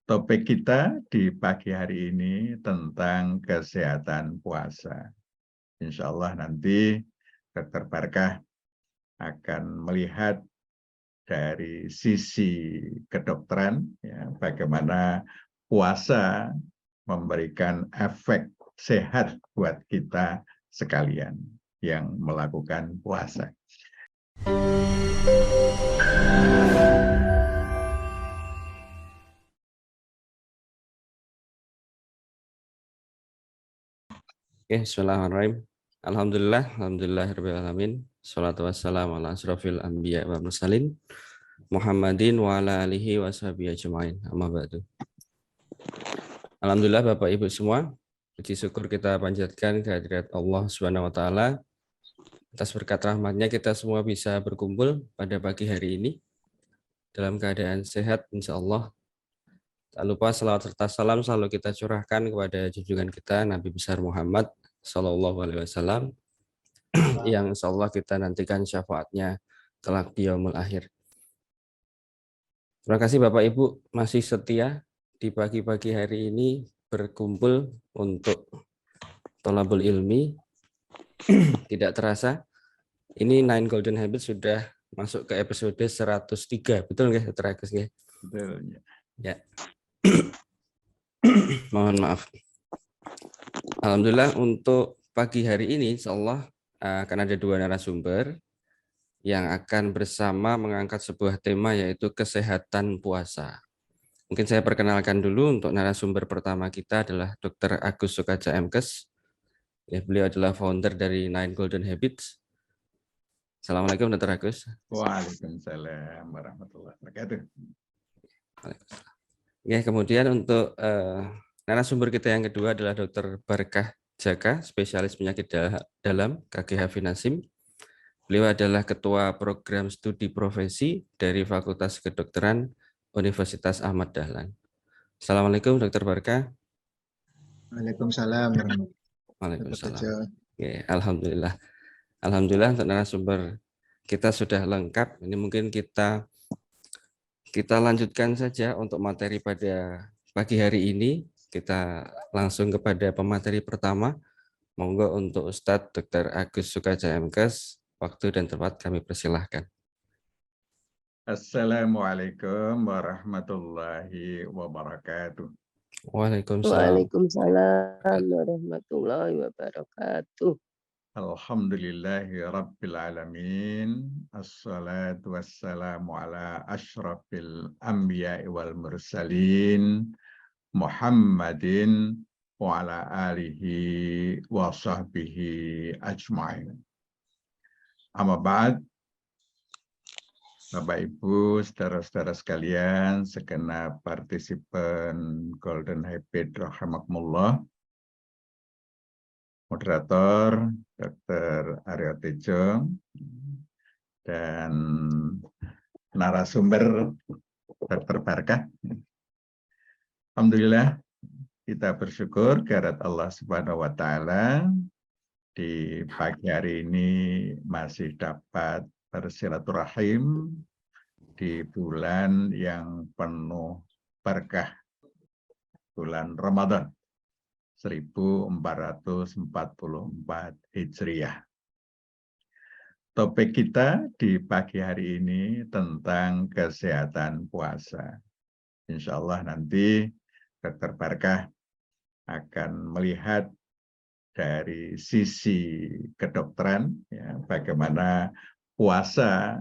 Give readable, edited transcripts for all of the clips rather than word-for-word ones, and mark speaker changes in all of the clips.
Speaker 1: Topik kita di pagi hari ini tentang kesehatan puasa. Insya Allah nanti Dr. Barkah akan melihat dari sisi kedokteran, ya, bagaimana puasa memberikan efek sehat buat kita sekalian yang melakukan puasa.
Speaker 2: Oke, bismillahirrahmanirrahim. Alhamdulillahirrahmanirrahim. Salatu wassalamu ala asrafil anbiya wa mursalin Muhammadin wa ala alihi wa sahbihi ajma'in. Amma ba'du. Alhamdulillah Bapak Ibu semua, puji syukur kita panjatkan kehadirat Allah Subhanahu wa taala. Atas berkat rahmatnya kita semua bisa berkumpul pada pagi hari ini dalam keadaan sehat insyaallah. Tak lupa salawat serta salam selalu kita curahkan kepada junjungan kita Nabi besar Muhammad Sallallahu Alaihi Wasallam yang insyaallah kita nantikan syafaatnya kelak di yaumul akhir. Terima kasih Bapak Ibu masih setia di pagi-pagi hari ini berkumpul untuk thalabul ilmi. Tidak terasa ini 9 Golden Habits sudah masuk ke episode 103. Betul nggak Dr. Agus nggih?
Speaker 1: Betul.
Speaker 2: Ya. Mohon maaf. Alhamdulillah untuk pagi hari ini insyaallah akan ada 2 narasumber yang akan bersama mengangkat sebuah tema yaitu kesehatan puasa. Mungkin saya perkenalkan dulu untuk narasumber pertama kita adalah Dr. Agus Sukaja MKes. Ya, beliau adalah founder dari 9 Golden Habits. Assalamualaikum Dr. Agus.
Speaker 1: Waalaikumsalam warahmatullahi wabarakatuh.
Speaker 2: Ya, kemudian untuk narasumber kita yang kedua adalah Dr. Barkah Jaka, spesialis penyakit dalam KGH Finasim. Beliau adalah Ketua Program Studi Profesi dari Fakultas Kedokteran Universitas Ahmad Dahlan. Assalamualaikum Dr. Barkah.
Speaker 3: Waalaikumsalam.
Speaker 2: Waalaikumsalam. Oke, alhamdulillah. Alhamdulillah untuk narasumber kita sudah lengkap. Ini mungkin kita lanjutkan saja untuk materi pada pagi hari ini. Kita langsung kepada pemateri pertama. Monggo untuk Ustadz Dr. Agus Sukaja MKes, waktu dan tempat kami persilahkan.
Speaker 1: Assalamualaikum warahmatullahi wabarakatuh.
Speaker 4: Waalaikumsalam warahmatullahi wabarakatuh.
Speaker 1: Alhamdulillahi Rabbil Alamin. Assalatu wassalamu ala ashrafil anbiya wal mursalin Muhammadin wa ala alihi wa sahbihi ajma'in. Amma ba'd. Bapak Ibu, saudara-saudara sekalian, segenap partisipan Golden Habit rahimakumullah. Moderator Dr. Aryo Tejo dan narasumber Dr. Barkah. Alhamdulillah kita bersyukur kehadirat Allah Subhanahu wa taala di pagi hari ini masih dapat bersilaturahim di bulan yang penuh berkah, bulan Ramadan 1444 Hijriah. Topik kita di pagi hari ini tentang kesehatan puasa. Insya Allah nanti Dr. Barkah akan melihat dari sisi kedokteran, ya, bagaimana puasa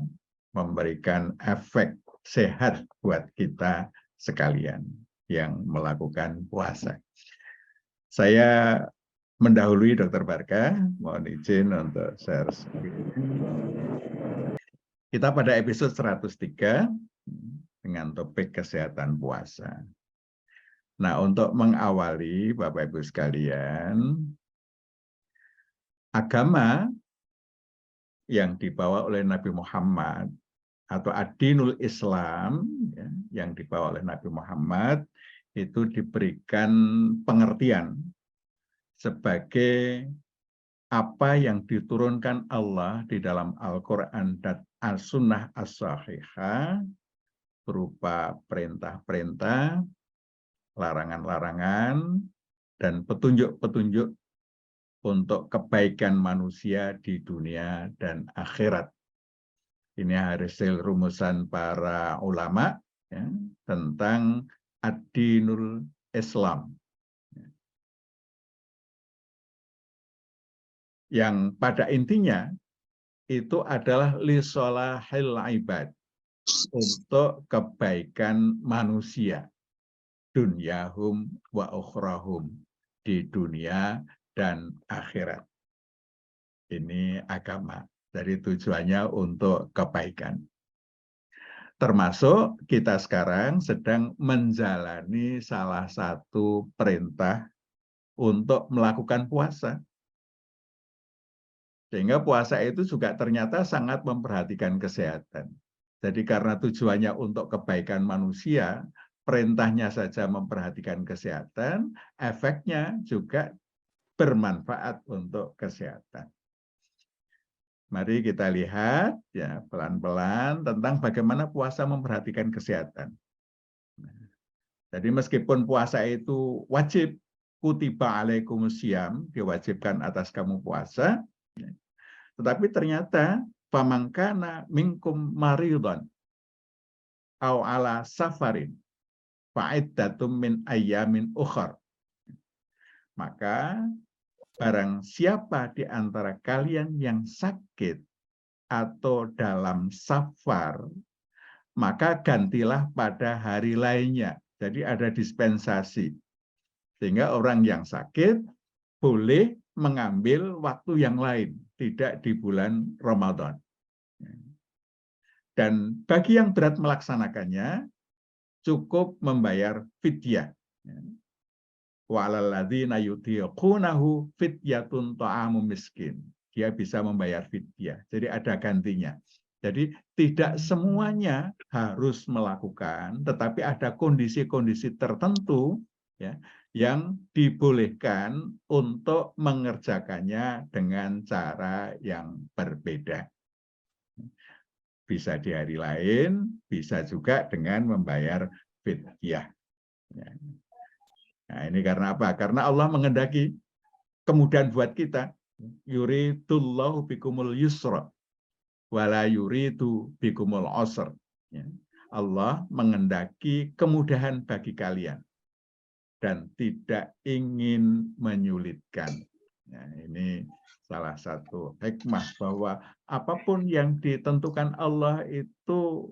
Speaker 1: memberikan efek sehat buat kita sekalian yang melakukan puasa. Saya mendahului Dr. Barkah, mohon izin untuk share screen. Kita pada episode 103 dengan topik kesehatan puasa. Nah, untuk mengawali Bapak Ibu sekalian, agama yang dibawa oleh Nabi Muhammad atau Ad-Dinul Islam, ya, yang dibawa oleh Nabi Muhammad itu diberikan pengertian sebagai apa yang diturunkan Allah di dalam Al-Quran dan As-Sunnah As-Sahihah berupa perintah-perintah larangan-larangan dan petunjuk-petunjuk untuk kebaikan manusia di dunia dan akhirat. Ini hasil rumusan para ulama ya, tentang ad-dinul Islam. Yang pada intinya itu adalah li sholahil ibad, untuk kebaikan manusia, dunyahum wa ukhrahum, di dunia dan akhirat. Ini agama, jadi tujuannya untuk kebaikan. Termasuk kita sekarang sedang menjalani salah satu perintah untuk melakukan puasa. Sehingga puasa itu juga ternyata sangat memperhatikan kesehatan. Jadi karena tujuannya untuk kebaikan manusia, perintahnya saja memperhatikan kesehatan, efeknya juga bermanfaat untuk kesehatan. Mari kita lihat ya pelan-pelan tentang bagaimana puasa memperhatikan kesehatan. Jadi meskipun puasa itu wajib, kutiba alaikumusiyam, diwajibkan atas kamu puasa, tetapi ternyata famangkana minkum maridon au ala safarin fa'iddatum min ayyamin ukhar. Maka barang siapa di antara kalian yang sakit atau dalam safar, maka gantilah pada hari lainnya. Jadi ada dispensasi. Sehingga orang yang sakit boleh mengambil waktu yang lain, tidak di bulan Ramadan. Dan bagi yang berat melaksanakannya, cukup membayar fidyah. Walalladzina yutiqunahu fidyatun ta'amu miskin. Dia bisa membayar fidyah. Jadi ada gantinya. Jadi tidak semuanya harus melakukan, tetapi ada kondisi-kondisi tertentu ya, yang dibolehkan untuk mengerjakannya dengan cara yang berbeda. Bisa di hari lain, bisa juga dengan membayar fidyah. Nah, ini karena apa? Karena Allah menghendaki kemudahan buat kita. Yuridullahu bikumul yusra wala yuridu bikumul usra. Allah menghendaki kemudahan bagi kalian dan tidak ingin menyulitkan. Nah, ini salah satu hikmah bahwa apapun yang ditentukan Allah itu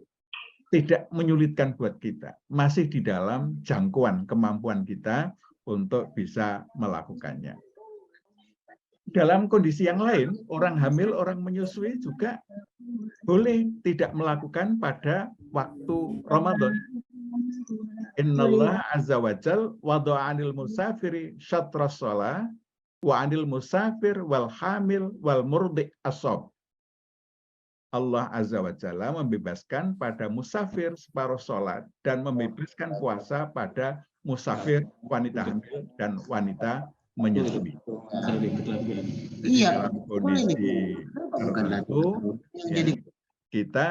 Speaker 1: tidak menyulitkan buat kita, masih di dalam jangkauan kemampuan kita untuk bisa melakukannya. Dalam kondisi yang lain, orang hamil, orang menyusui juga boleh tidak melakukan pada waktu Ramadan. Innallah azza wa jal wada'a 'anil musafiri syatras shalah wa 'anil musafir wal hamil wal murdi ashab. Allah azza wa jalla membebaskan pada musafir separuh sholat dan membebaskan puasa pada musafir wanita hamil dan wanita menyusui. Dalam kondisi tertentu ya, kita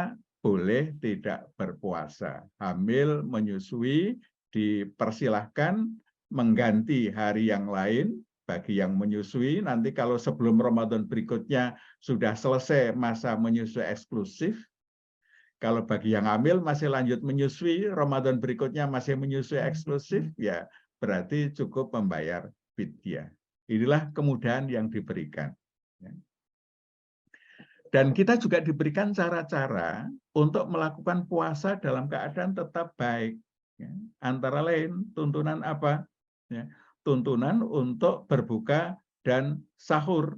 Speaker 1: boleh tidak berpuasa. Hamil, menyusui dipersilahkan mengganti hari yang lain bagi yang menyusui. Nanti kalau sebelum Ramadan berikutnya sudah selesai masa menyusui eksklusif, kalau bagi yang hamil masih lanjut menyusui, Ramadan berikutnya masih menyusui eksklusif, ya berarti cukup membayar fidyah. Inilah kemudahan yang diberikan. Dan kita juga diberikan cara-cara untuk melakukan puasa dalam keadaan tetap baik. Antara lain tuntunan apa? Tuntunan untuk berbuka dan sahur.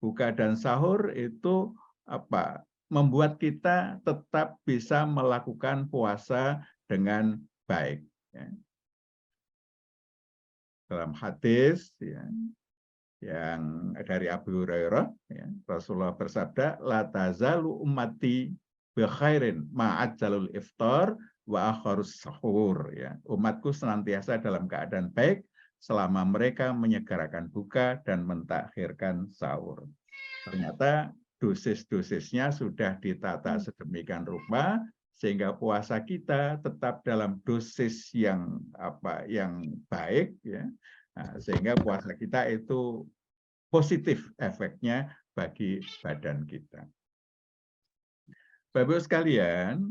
Speaker 1: Buka dan sahur itu apa? Membuat kita tetap bisa melakukan puasa dengan baik. Dalam hadis yang dari Abu Hurairah, Rasulullah bersabda, la tazalu ummati bi khairin ma'ajjalul iftar wa akharus sahur. Umatku senantiasa dalam keadaan baik selama mereka menyegerakan buka dan mentakhirkan sahur. Ternyata dosis-dosisnya sudah ditata sedemikian rupa sehingga puasa kita tetap dalam dosis yang baik, ya. Nah, sehingga puasa kita itu positif efeknya bagi badan kita. Bapak-Ibu sekalian,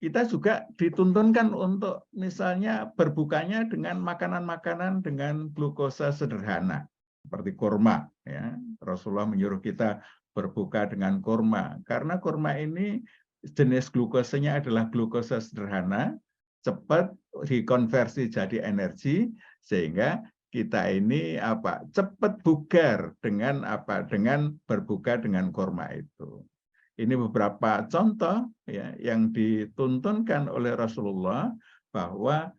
Speaker 1: kita juga dituntunkan untuk misalnya berbukanya dengan makanan-makanan dengan glukosa sederhana, seperti kurma. Ya. Rasulullah menyuruh kita berbuka dengan kurma, karena kurma ini jenis glukosanya adalah glukosa sederhana, cepat dikonversi jadi energi, sehingga kita ini cepat bugar dengan berbuka dengan kurma itu. Ini beberapa contoh, ya, yang dituntunkan oleh Rasulullah bahwa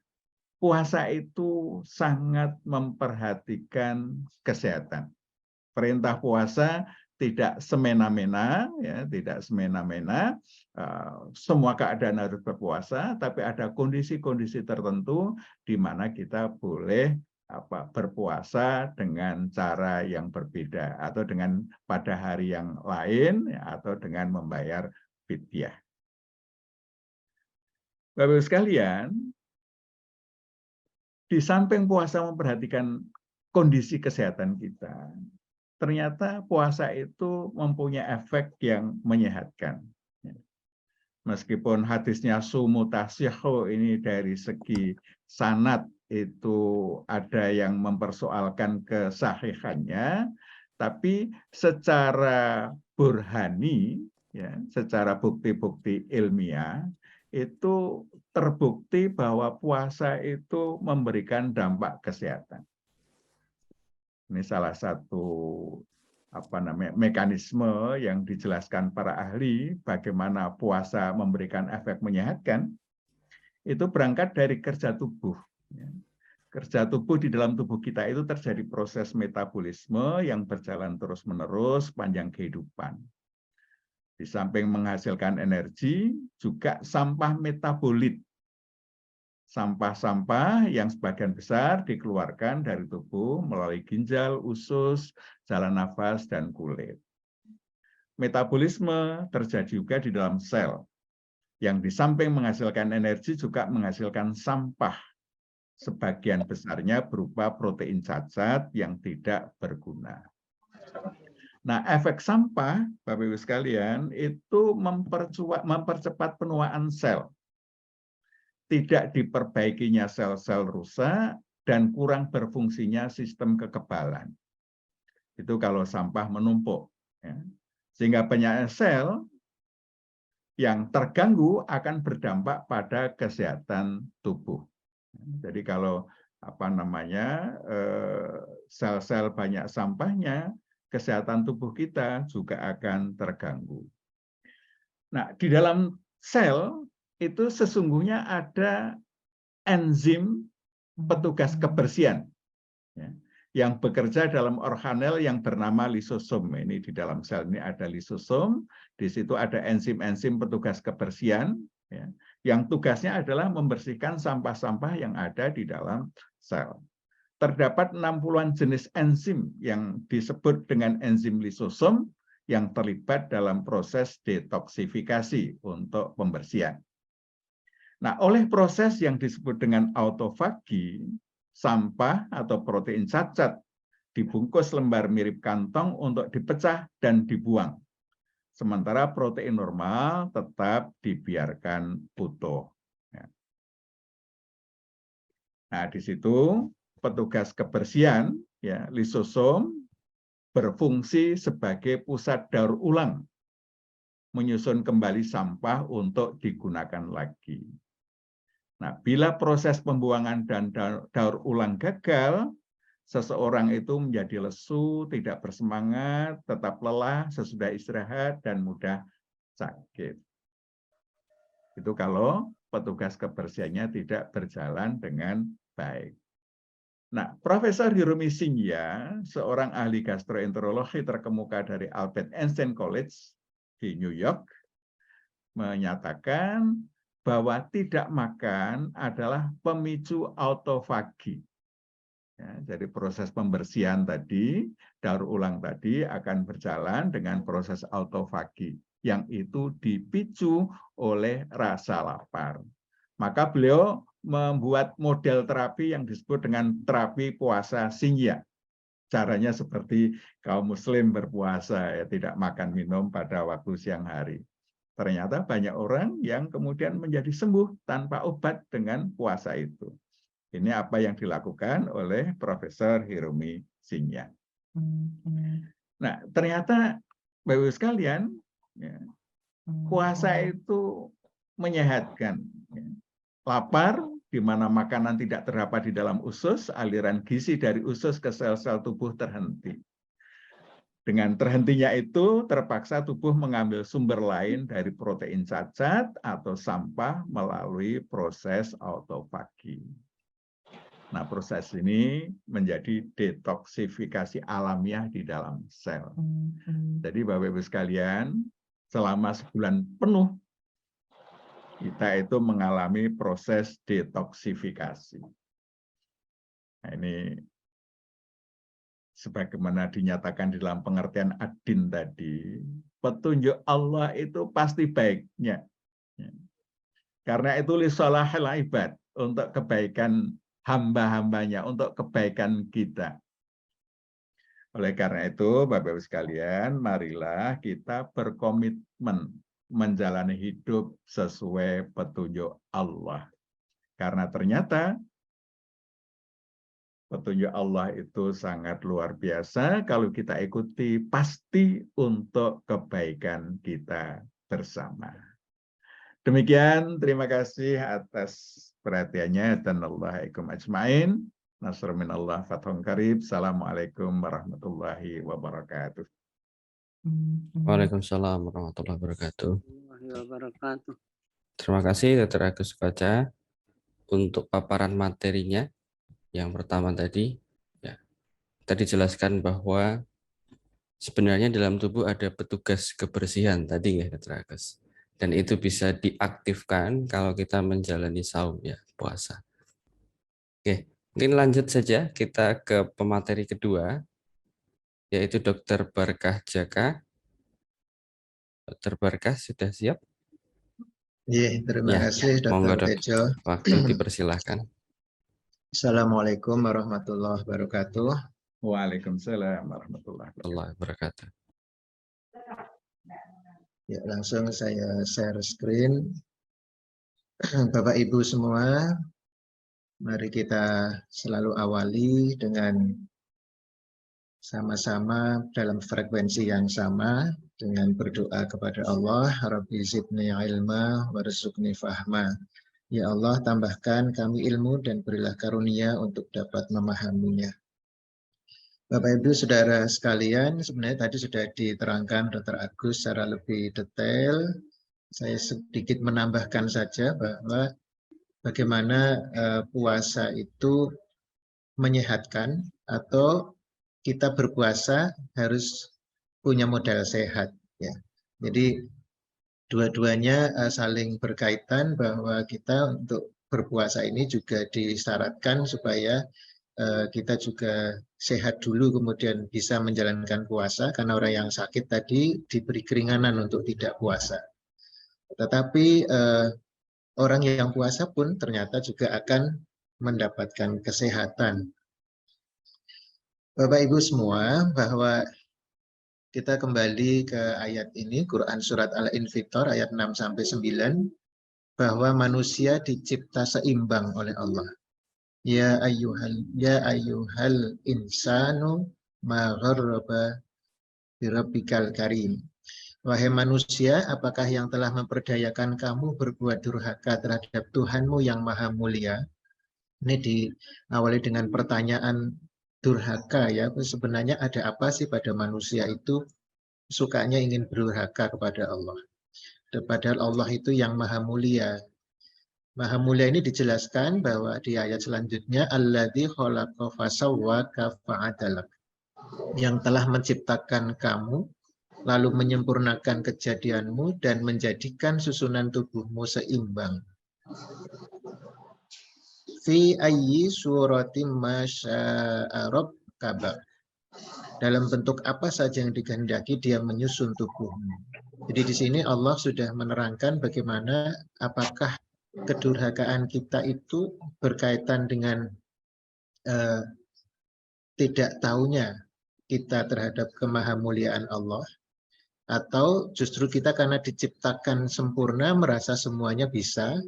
Speaker 1: puasa itu sangat memperhatikan kesehatan. Perintah puasa tidak semena-mena, ya, tidak semena-mena. Semua keadaan harus berpuasa, tapi ada kondisi-kondisi tertentu di mana kita boleh berpuasa dengan cara yang berbeda, atau dengan pada hari yang lain, ya, atau dengan membayar fidyah. Bapak-Ibu sekalian, di samping puasa memperhatikan kondisi kesehatan kita, ternyata puasa itu mempunyai efek yang menyehatkan. Meskipun hadisnya sumu tasyihu ini dari segi sanad itu ada yang mempersoalkan kesahihannya, tapi secara burhani, ya, secara bukti-bukti ilmiah, itu terbukti bahwa puasa itu memberikan dampak kesehatan. Ini salah satu mekanisme yang dijelaskan para ahli bagaimana puasa memberikan efek menyehatkan. Itu berangkat dari kerja tubuh. Kerja tubuh di dalam tubuh kita itu terjadi proses metabolisme yang berjalan terus-menerus panjang kehidupan. Di samping menghasilkan energi, juga sampah metabolit. Sampah-sampah yang sebagian besar dikeluarkan dari tubuh melalui ginjal, usus, saluran nafas, dan kulit. Metabolisme terjadi juga di dalam sel, yang di samping menghasilkan energi juga menghasilkan sampah, sebagian besarnya berupa protein cacat yang tidak berguna. Nah, efek sampah, Bapak-Ibu sekalian, itu mempercepat penuaan sel. Tidak diperbaikinya sel-sel rusak, dan kurang berfungsinya sistem kekebalan. Itu kalau sampah menumpuk. Ya. Sehingga banyak sel yang terganggu akan berdampak pada kesehatan tubuh. Jadi kalau sel-sel banyak sampahnya, kesehatan tubuh kita juga akan terganggu. Nah, di dalam sel itu sesungguhnya ada enzim petugas kebersihan, ya, yang bekerja dalam organel yang bernama lisosom. Ini di dalam sel ini ada lisosom, di situ ada enzim-enzim petugas kebersihan, ya, yang tugasnya adalah membersihkan sampah-sampah yang ada di dalam sel. Terdapat 60-an jenis enzim yang disebut dengan enzim lisosom yang terlibat dalam proses detoksifikasi untuk pembersihan. Nah, oleh proses yang disebut dengan autofagi, sampah atau protein cacat dibungkus lembar mirip kantong untuk dipecah dan dibuang. Sementara protein normal tetap dibiarkan utuh. Nah, di situ petugas kebersihan, ya, lisosom berfungsi sebagai pusat daur ulang, menyusun kembali sampah untuk digunakan lagi. Nah, bila proses pembuangan dan daur ulang gagal, seseorang itu menjadi lesu, tidak bersemangat, tetap lelah sesudah istirahat, dan mudah sakit. Itu kalau petugas kebersihannya tidak berjalan dengan baik. Nah, Profesor Hiromi Shinya, seorang ahli gastroenterologi terkemuka dari Albert Einstein College di New York, menyatakan bahwa tidak makan adalah pemicu autofagi. Ya, jadi proses pembersihan tadi, daur ulang tadi akan berjalan dengan proses autofagi. yang itu dipicu oleh rasa lapar. Maka beliau membuat model terapi yang disebut dengan terapi puasa Sinja. Caranya seperti kaum muslim berpuasa, ya, tidak makan minum pada waktu siang hari. Ternyata banyak orang yang kemudian menjadi sembuh tanpa obat dengan puasa itu. Ini apa yang dilakukan oleh Profesor Hirumi Sinja. Nah, ternyata Bapak-Ibu sekalian, ya, puasa itu menyehatkan. Ya. Lapar, di mana makanan tidak terdapat di dalam usus, aliran gizi dari usus ke sel-sel tubuh terhenti. Dengan terhentinya itu, terpaksa tubuh mengambil sumber lain dari protein cacat atau sampah melalui proses autofagi. Nah, proses ini menjadi detoksifikasi alamiah di dalam sel. Jadi Bapak-Ibu sekalian, selama sebulan penuh, kita itu mengalami proses detoksifikasi. Nah, ini sebagaimana dinyatakan di dalam pengertian Ad-Din tadi, petunjuk Allah itu pasti baiknya. Karena itu li sholahil ibad, untuk kebaikan hamba-hambanya, untuk kebaikan kita. Oleh karena itu, Bapak-Ibu sekalian, marilah kita berkomitmen menjalani hidup sesuai petunjuk Allah. Karena ternyata petunjuk Allah itu sangat luar biasa. Kalau kita ikuti, pasti untuk kebaikan kita bersama. Demikian, terima kasih atas perhatiannya. Dan Allahikum ajma'in. Nasr minallah fathun qarib. Assalamualaikum warahmatullahi wabarakatuh.
Speaker 2: Waalaikumsalam warahmatullahi wabarakatuh. Terima kasih Dr. Agus Baca untuk paparan materinya. Yang pertama tadi, ya, tadi jelaskan bahwa sebenarnya dalam tubuh ada petugas kebersihan tadi ya Dr. Agus. Dan itu bisa diaktifkan kalau kita menjalani saum, ya, puasa. Oke, mungkin lanjut saja kita ke pemateri kedua, yaitu Dr. Barkah Jaka. Dr. Barkah sudah siap?
Speaker 3: Iya, terima kasih
Speaker 2: monggo,
Speaker 3: Dr.
Speaker 2: Dok.
Speaker 3: Tejo.
Speaker 2: Waktu dipersilahkan.
Speaker 3: Assalamualaikum warahmatullahi wabarakatuh.
Speaker 1: Waalaikumsalam warahmatullahi
Speaker 2: wabarakatuh.
Speaker 3: Ya, langsung saya share screen. Bapak Ibu semua, mari kita selalu awali dengan sama-sama dalam frekuensi yang sama dengan berdoa kepada Allah, Rabbi zidni ilma warzuqni fahma. Ya Allah, tambahkan kami ilmu dan berilah karunia untuk dapat memahaminya. Bapak Ibu Saudara sekalian, sebenarnya tadi sudah diterangkan Dr. Agus secara lebih detail. Saya sedikit menambahkan saja bahwa bagaimana puasa itu menyehatkan, atau kita berpuasa harus punya modal sehat. Ya. Jadi dua-duanya saling berkaitan, bahwa kita untuk berpuasa ini juga disyaratkan supaya kita juga sehat dulu kemudian bisa menjalankan puasa, karena orang yang sakit tadi diberi keringanan untuk tidak puasa. Tetapi orang yang puasa pun ternyata juga akan mendapatkan kesehatan. Bapak Ibu semua, bahwa kita kembali ke ayat ini, Quran Surat Al-Infitor ayat 6-9, bahwa manusia dicipta seimbang oleh Allah. Ya ayyuhal insanu ma gharraba birabbikal karim. Wahai manusia, apakah yang telah memperdayakan kamu berbuat durhaka terhadap Tuhanmu yang maha mulia? Ini diawali dengan pertanyaan durhaka, ya. Sebenarnya ada apa sih pada manusia itu sukanya ingin durhaka kepada Allah? Padahal Allah itu yang maha mulia. Maha mulia ini dijelaskan bahwa di ayat selanjutnya, alladzi khalaqa fasawwaka fa'adalak, yang telah menciptakan kamu lalu menyempurnakan kejadianmu dan menjadikan susunan tubuhmu seimbang. Fi ayyi suratim masya'a rabbaka. dalam bentuk apa saja yang dikehendaki dia menyusun tubuhmu. Jadi di sini Allah sudah menerangkan bagaimana apakah kedurhakaan kita itu berkaitan dengan tidak tahunya kita terhadap kemahamuliaan Allah, atau justru kita karena diciptakan sempurna merasa semuanya bisa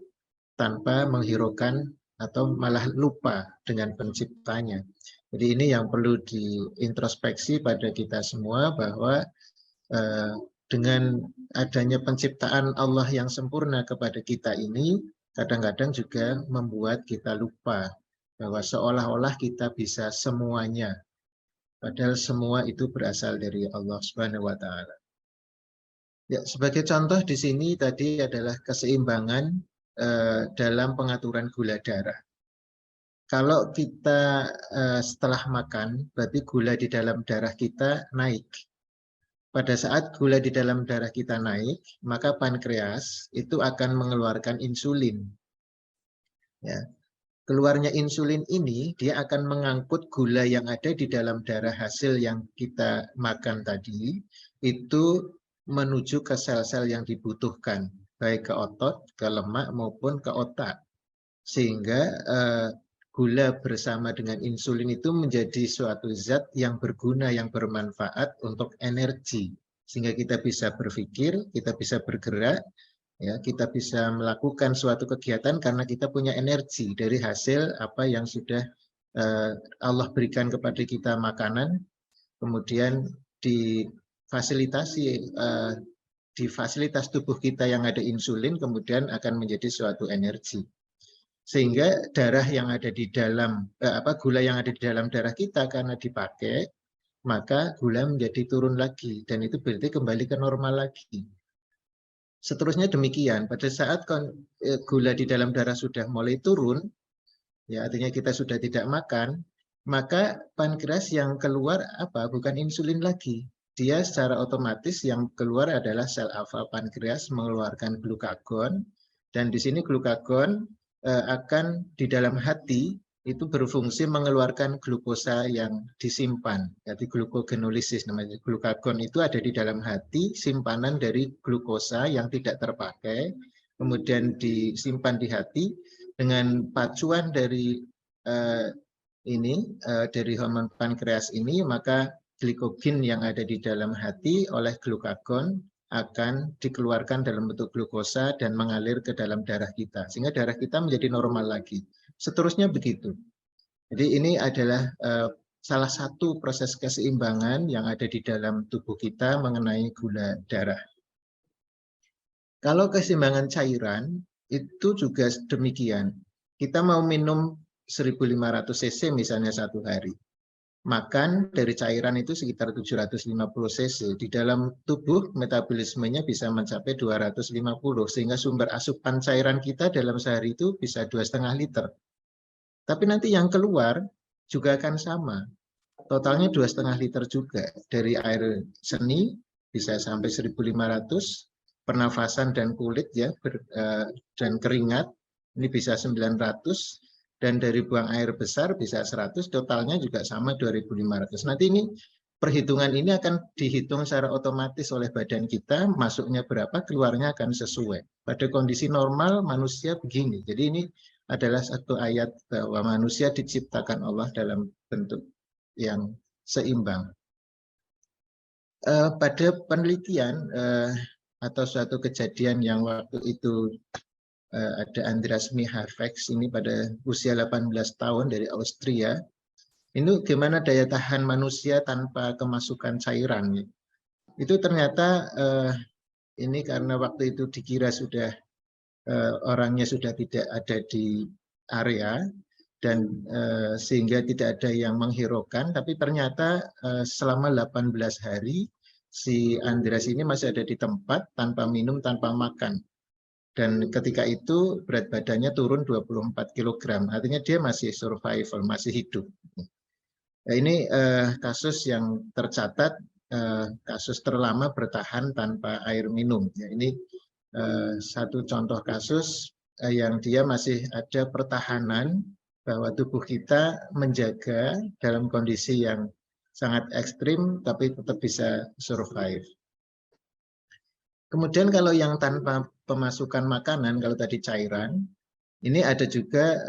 Speaker 3: tanpa menghiraukan atau malah lupa dengan penciptanya. Jadi ini yang perlu diintrospeksi pada kita semua, bahwa dengan adanya penciptaan Allah yang sempurna kepada kita ini kadang-kadang juga membuat kita lupa bahwa seolah-olah kita bisa semuanya, padahal semua itu berasal dari Allah Subhanahu wa taala. Ya, sebagai contoh di sini tadi adalah keseimbangan dalam pengaturan gula darah. Kalau kita setelah makan, berarti gula di dalam darah kita naik. Pada saat gula di dalam darah kita naik, maka pankreas itu akan mengeluarkan insulin. Ya. Keluarnya insulin ini, dia akan mengangkut gula yang ada di dalam darah hasil yang kita makan tadi, itu menuju ke sel-sel yang dibutuhkan, baik ke otot, ke lemak, maupun ke otak. Sehingga gula bersama dengan insulin itu menjadi suatu zat yang berguna, yang bermanfaat untuk energi. Sehingga kita bisa berpikir, kita bisa bergerak, ya, kita bisa melakukan suatu kegiatan karena kita punya energi dari hasil apa yang sudah Allah berikan kepada kita, makanan, kemudian difasilitasi di fasilitas tubuh kita yang ada insulin, kemudian akan menjadi suatu energi. Sehingga darah yang ada di dalam gula yang ada di dalam darah kita karena dipakai, maka gula menjadi turun lagi, dan itu berarti kembali ke normal lagi. Seterusnya demikian, pada saat gula di dalam darah sudah mulai turun, ya artinya kita sudah tidak makan, maka pankreas yang keluar apa? Bukan insulin lagi. Dia secara otomatis yang keluar adalah sel alfa pankreas mengeluarkan glukagon, dan di sini glukagon akan di dalam hati itu berfungsi mengeluarkan glukosa yang disimpan. Jadi glukogenolisis namanya. Glukagon itu ada di dalam hati, simpanan dari glukosa yang tidak terpakai, kemudian disimpan di hati dengan pacuan dari dari hormon pankreas ini, maka glikogen yang ada di dalam hati oleh glukagon akan dikeluarkan dalam bentuk glukosa dan mengalir ke dalam darah kita, sehingga darah kita menjadi normal lagi. Seterusnya begitu. Jadi ini adalah salah satu proses keseimbangan yang ada di dalam tubuh kita mengenai gula darah. Kalau keseimbangan cairan itu juga demikian. Kita mau minum 1500 cc misalnya satu hari. Makan dari cairan itu sekitar 750 cc. Di dalam tubuh metabolismenya bisa mencapai 250, sehingga sumber asupan cairan kita dalam sehari itu bisa 2,5 liter. Tapi nanti yang keluar juga akan sama. Totalnya 2,5 liter juga. Dari air seni bisa sampai 1.500, pernafasan dan kulit ya dan keringat ini bisa 900. Dan dari buang air besar bisa 100, totalnya juga sama 2.500. Nanti ini perhitungan ini akan dihitung secara otomatis oleh badan kita, masuknya berapa, keluarnya akan sesuai. Pada kondisi normal manusia begini. Jadi ini adalah satu ayat bahwa manusia diciptakan Allah dalam bentuk yang seimbang. Pada penelitian atau suatu kejadian yang waktu itu ada Andreas Mihaljevic ini pada usia 18 tahun dari Austria. Ini gimana daya tahan manusia tanpa kemasukan cairan. Itu ternyata ini karena waktu itu dikira sudah orangnya sudah tidak ada di area, dan sehingga tidak ada yang menghiraukan, tapi ternyata selama 18 hari si Andreas ini masih ada di tempat tanpa minum, tanpa makan. Dan ketika itu berat badannya turun 24 kg, artinya dia masih survival, masih hidup. Nah, ini kasus yang tercatat, kasus terlama bertahan tanpa air minum. Ya, ini satu contoh kasus yang dia masih ada pertahanan bahwa tubuh kita menjaga dalam kondisi yang sangat ekstrim tapi tetap bisa survive. Kemudian kalau yang tanpa pemasukan makanan, kalau tadi cairan, ini ada juga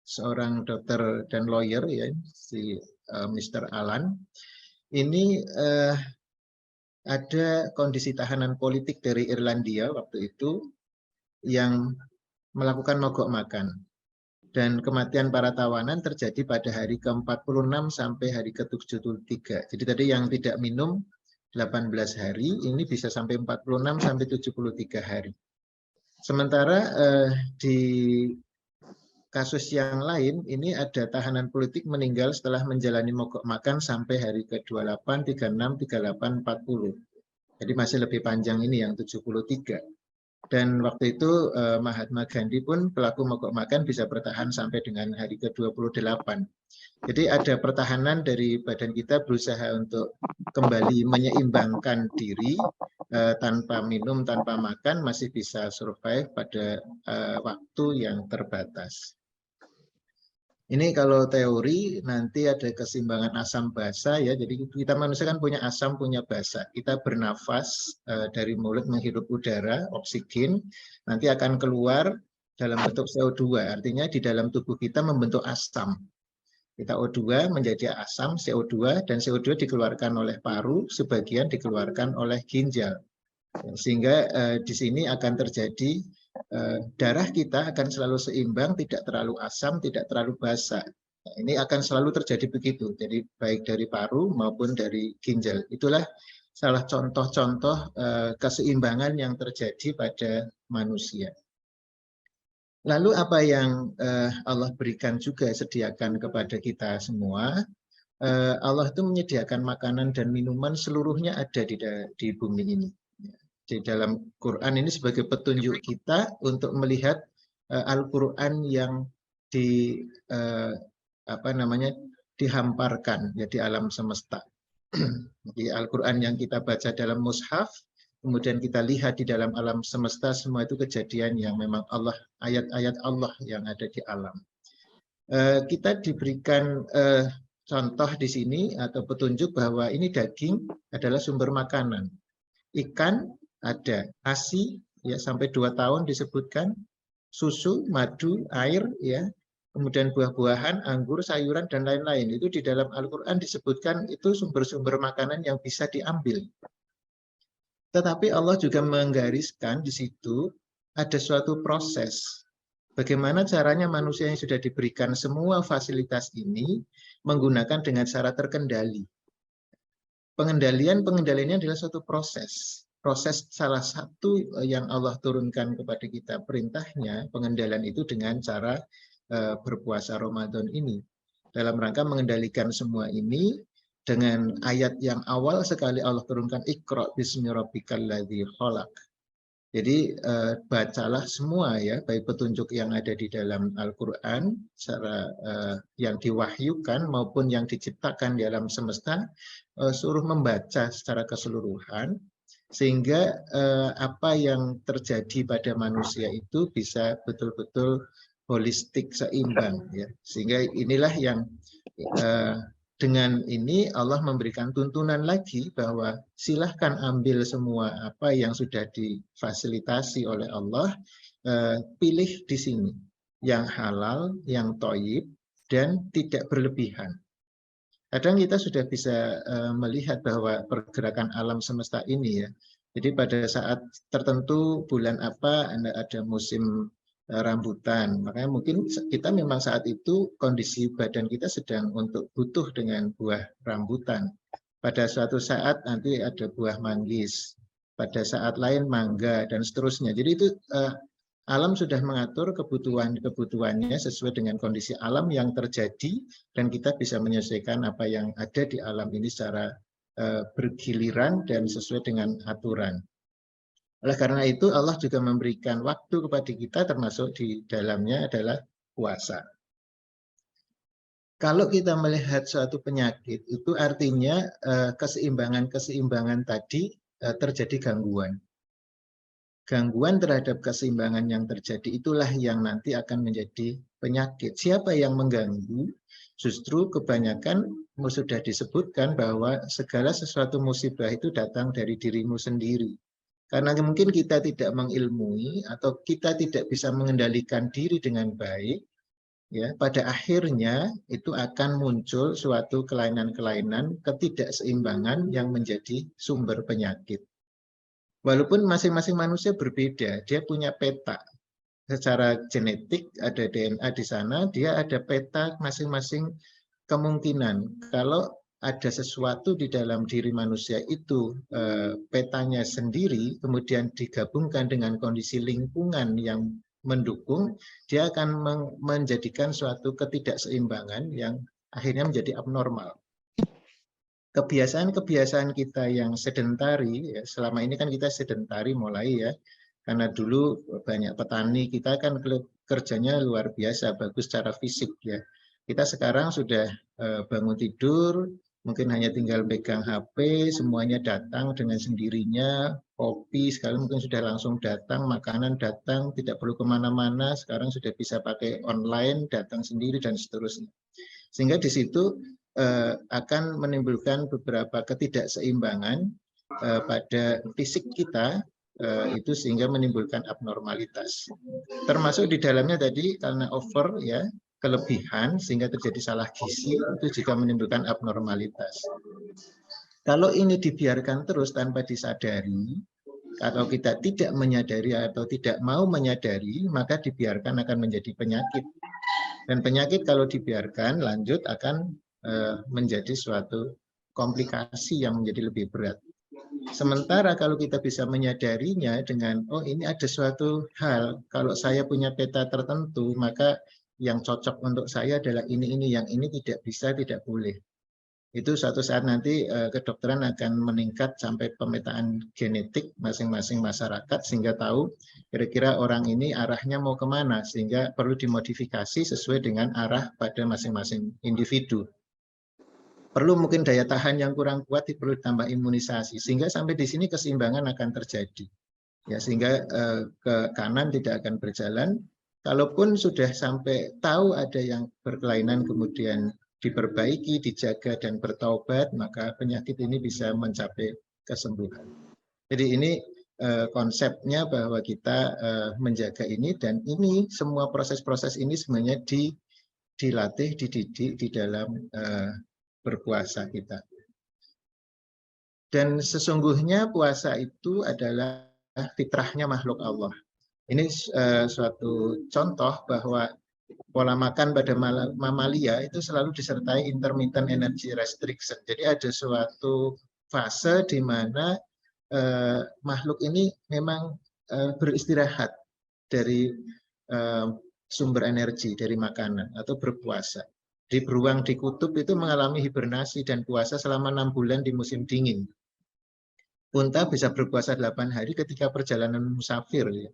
Speaker 3: seorang dokter dan lawyer ya, si Mr. Alan. Ini ada kondisi tahanan politik dari Irlandia waktu itu yang melakukan mogok makan. Dan kematian para tawanan terjadi pada hari ke-46 sampai hari ke-73. Jadi tadi yang tidak minum 18 hari, ini bisa sampai 46 sampai 73 hari. Sementara di kasus yang lain, ini ada tahanan politik meninggal setelah menjalani mogok makan sampai hari ke-28, 36, 38, 40. Jadi masih lebih panjang ini yang 73. Dan waktu itu Mahatma Gandhi pun pelaku mogok makan bisa bertahan sampai dengan hari ke-28. Jadi ada pertahanan dari badan kita berusaha untuk kembali menyeimbangkan diri tanpa minum, tanpa makan, masih bisa survive pada waktu yang terbatas. Ini kalau teori nanti ada keseimbangan asam basa ya. Jadi kita manusia kan punya asam, punya basa. Kita bernafas dari mulut menghirup udara, oksigen, nanti akan keluar dalam bentuk CO2. Artinya di dalam tubuh kita membentuk asam. Kita O2 menjadi asam, CO2, dan CO2 dikeluarkan oleh paru, sebagian dikeluarkan oleh ginjal. Sehingga di sini akan terjadi darah kita akan selalu seimbang, tidak terlalu asam, tidak terlalu basa. Nah, ini akan selalu terjadi begitu. Jadi baik dari paru maupun dari ginjal. Itulah salah contoh-contoh keseimbangan yang terjadi pada manusia. Lalu apa yang Allah berikan juga sediakan kepada kita semua. Allah itu menyediakan makanan dan minuman seluruhnya ada di bumi ini. Di dalam Quran ini sebagai petunjuk kita untuk melihat Al-Quran yang dihamparkan ya di alam semesta. Di Al-Quran yang kita baca dalam mushaf, kemudian kita lihat di dalam alam semesta, semua itu kejadian yang memang Allah, ayat-ayat Allah yang ada di alam. Kita diberikan contoh di sini atau petunjuk bahwa ini daging adalah sumber makanan. Ikan ada, ASI ya sampai 2 tahun disebutkan, susu, madu, air ya, kemudian buah-buahan, anggur, sayuran dan lain-lain. Itu di dalam Al-Qur'an disebutkan itu sumber-sumber makanan yang bisa diambil. Tetapi Allah juga menggariskan di situ ada suatu proses. Bagaimana caranya manusia yang sudah diberikan semua fasilitas ini menggunakan dengan cara terkendali. Pengendaliannya adalah suatu proses. Proses salah satu yang Allah turunkan kepada kita perintahnya, pengendalian itu dengan cara berpuasa Ramadan ini. Dalam rangka mengendalikan semua ini dengan ayat yang awal sekali Allah turunkan, Iqra bismi rabbikal ladzi khalaq. Jadi bacalah semua ya, baik petunjuk yang ada di dalam Al-Quran secara yang diwahyukan maupun yang diciptakan di alam semesta, suruh membaca secara keseluruhan sehingga apa yang terjadi pada manusia itu bisa betul-betul holistik, seimbang ya. Sehingga inilah yang dengan ini Allah memberikan tuntunan lagi bahwa silahkan ambil semua apa yang sudah difasilitasi oleh Allah, pilih di sini yang halal, yang thayyib dan tidak berlebihan. Kadang kita sudah bisa melihat bahwa pergerakan alam semesta ini ya. Jadi pada saat tertentu bulan apa ada musim rambutan, makanya mungkin kita memang saat itu kondisi badan kita sedang untuk butuh dengan buah rambutan. Pada suatu saat nanti ada buah manggis, pada saat lain mangga dan seterusnya. Jadi itu alam sudah mengatur kebutuhannya sesuai dengan kondisi alam yang terjadi dan kita bisa menyesuaikan apa yang ada di alam ini secara bergiliran dan sesuai dengan aturan. Oleh karena itu Allah juga memberikan waktu kepada kita termasuk di dalamnya adalah puasa. Kalau kita melihat suatu penyakit itu artinya keseimbangan tadi terjadi gangguan. Gangguan terhadap keseimbangan yang terjadi itulah yang nanti akan menjadi penyakit. Siapa yang mengganggu? Justru kebanyakan sudah disebutkan bahwa segala sesuatu musibah itu datang dari dirimu sendiri. Karena mungkin kita tidak mengilmui atau kita tidak bisa mengendalikan diri dengan baik, ya, pada akhirnya itu akan muncul suatu kelainan-kelainan, ketidakseimbangan yang menjadi sumber penyakit. Walaupun masing-masing manusia berbeda, dia punya peta. Secara genetik ada DNA di sana, dia ada peta masing-masing kemungkinan. Kalau ada sesuatu di dalam diri manusia itu petanya sendiri, kemudian digabungkan dengan kondisi lingkungan yang mendukung, dia akan menjadikan suatu ketidakseimbangan yang akhirnya menjadi abnormal. Kebiasaan-kebiasaan kita yang sedentari, ya, selama ini kan kita sedentari mulai ya, karena dulu banyak petani kita kan kerjanya luar biasa, bagus secara fisik ya. Kita sekarang sudah bangun tidur, mungkin hanya tinggal pegang HP, semuanya datang dengan sendirinya, kopi sekarang mungkin sudah langsung datang, makanan datang, tidak perlu kemana-mana, sekarang sudah bisa pakai online, datang sendiri dan seterusnya. Sehingga di situ akan menimbulkan beberapa ketidakseimbangan pada fisik kita, itu sehingga menimbulkan abnormalitas. Termasuk di dalamnya tadi karena over ya, kelebihan sehingga terjadi salah gizi, itu juga menimbulkan abnormalitas. Kalau ini dibiarkan terus tanpa disadari, kalau kita tidak menyadari atau tidak mau menyadari, maka dibiarkan akan menjadi penyakit. Dan penyakit kalau dibiarkan lanjut akan menjadi suatu komplikasi yang menjadi lebih berat. Sementara kalau kita bisa menyadarinya dengan, oh ini ada suatu hal, kalau saya punya peta tertentu, maka yang cocok untuk saya adalah ini, yang ini tidak bisa, tidak boleh. Itu suatu saat nanti kedokteran akan meningkat sampai pemetaan genetik masing-masing masyarakat, sehingga tahu kira-kira orang ini arahnya mau kemana, sehingga perlu dimodifikasi sesuai dengan arah pada masing-masing individu. Perlu mungkin daya tahan yang kurang kuat, perlu ditambah imunisasi, sehingga sampai di sini keseimbangan akan terjadi. Ya, sehingga ke kanan tidak akan berjalan. Kalaupun sudah sampai tahu ada yang berkelainan, kemudian diperbaiki, dijaga, dan bertaubat, maka penyakit ini bisa mencapai kesembuhan. Jadi ini konsepnya bahwa kita menjaga ini, dan ini semua proses-proses ini sebenarnya dilatih, dididik di dalam berpuasa kita. Dan sesungguhnya puasa itu adalah fitrahnya makhluk Allah. Ini suatu contoh bahwa pola makan pada mamalia itu selalu disertai intermittent energy restriction. Jadi ada suatu fase di mana makhluk ini memang beristirahat dari sumber energi, dari makanan atau berpuasa. Di beruang di kutub itu mengalami hibernasi dan puasa selama 6 bulan di musim dingin. Unta bisa berpuasa 8 hari ketika perjalanan musafir. Ya.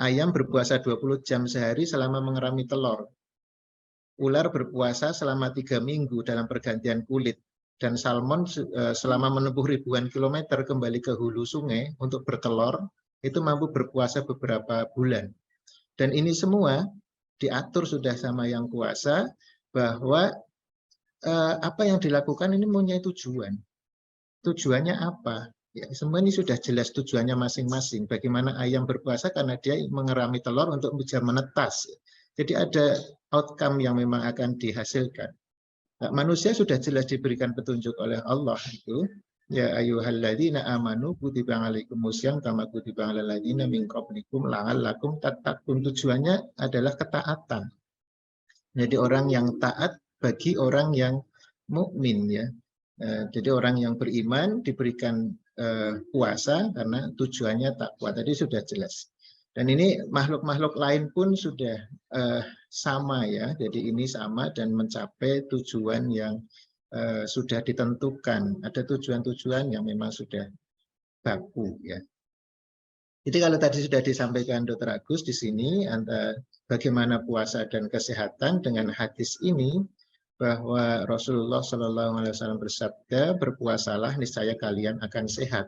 Speaker 3: Ayam berpuasa 20 jam sehari selama mengerami telur. Ular berpuasa selama 3 minggu dalam pergantian kulit. Dan salmon selama menempuh ribuan kilometer kembali ke hulu sungai untuk bertelur, itu mampu berpuasa beberapa bulan. Dan ini semua diatur sudah sama yang kuasa, bahwa apa yang dilakukan ini mempunyai tujuan. Tujuannya apa? Ya, semua ini sudah jelas tujuannya masing-masing. Bagaimana ayam berpuasa karena dia mengerami telur untuk bisa menetas. Jadi ada outcome yang memang akan dihasilkan. Nah, manusia sudah jelas diberikan petunjuk oleh Allah itu. Ya ayyuhalladzina amanu kutiba alaikumusiyam kama kutiba alal ladzina min qablikum la'allakum tattaqun. Tujuannya adalah ketaatan. Jadi orang yang taat bagi orang yang mukmin ya. Jadi orang yang beriman diberikan puasa karena tujuannya takwa. Tadi sudah jelas. Dan ini makhluk-makhluk lain pun sudah sama ya. Jadi ini sama dan mencapai tujuan yang sudah ditentukan. Ada tujuan-tujuan yang memang sudah baku ya. Jadi kalau tadi sudah disampaikan Dr. Agus di sini antara bagaimana puasa dan kesehatan dengan hadis ini, bahwa Rasulullah SAW bersabda, berpuasalah niscaya kalian akan sehat.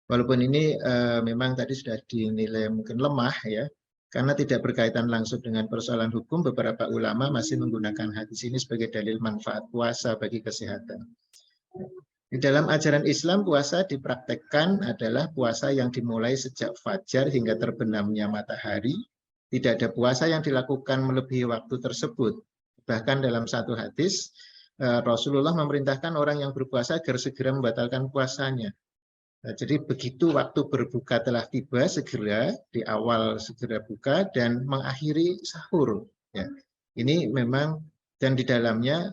Speaker 3: Walaupun ini memang tadi sudah dinilai mungkin lemah ya, Karena tidak berkaitan langsung dengan persoalan hukum, beberapa ulama masih menggunakan hadis ini sebagai dalil manfaat puasa bagi kesehatan. Di dalam ajaran Islam, puasa dipraktekkan adalah puasa yang dimulai sejak fajar hingga terbenamnya matahari. Tidak ada puasa yang dilakukan melebihi waktu tersebut. Bahkan dalam satu hadis, Rasulullah memerintahkan orang yang berpuasa agar segera membatalkan puasanya. Nah, jadi begitu waktu berbuka telah tiba, segera di awal segera buka dan mengakhiri sahur. Ya. Ini memang dan di dalamnya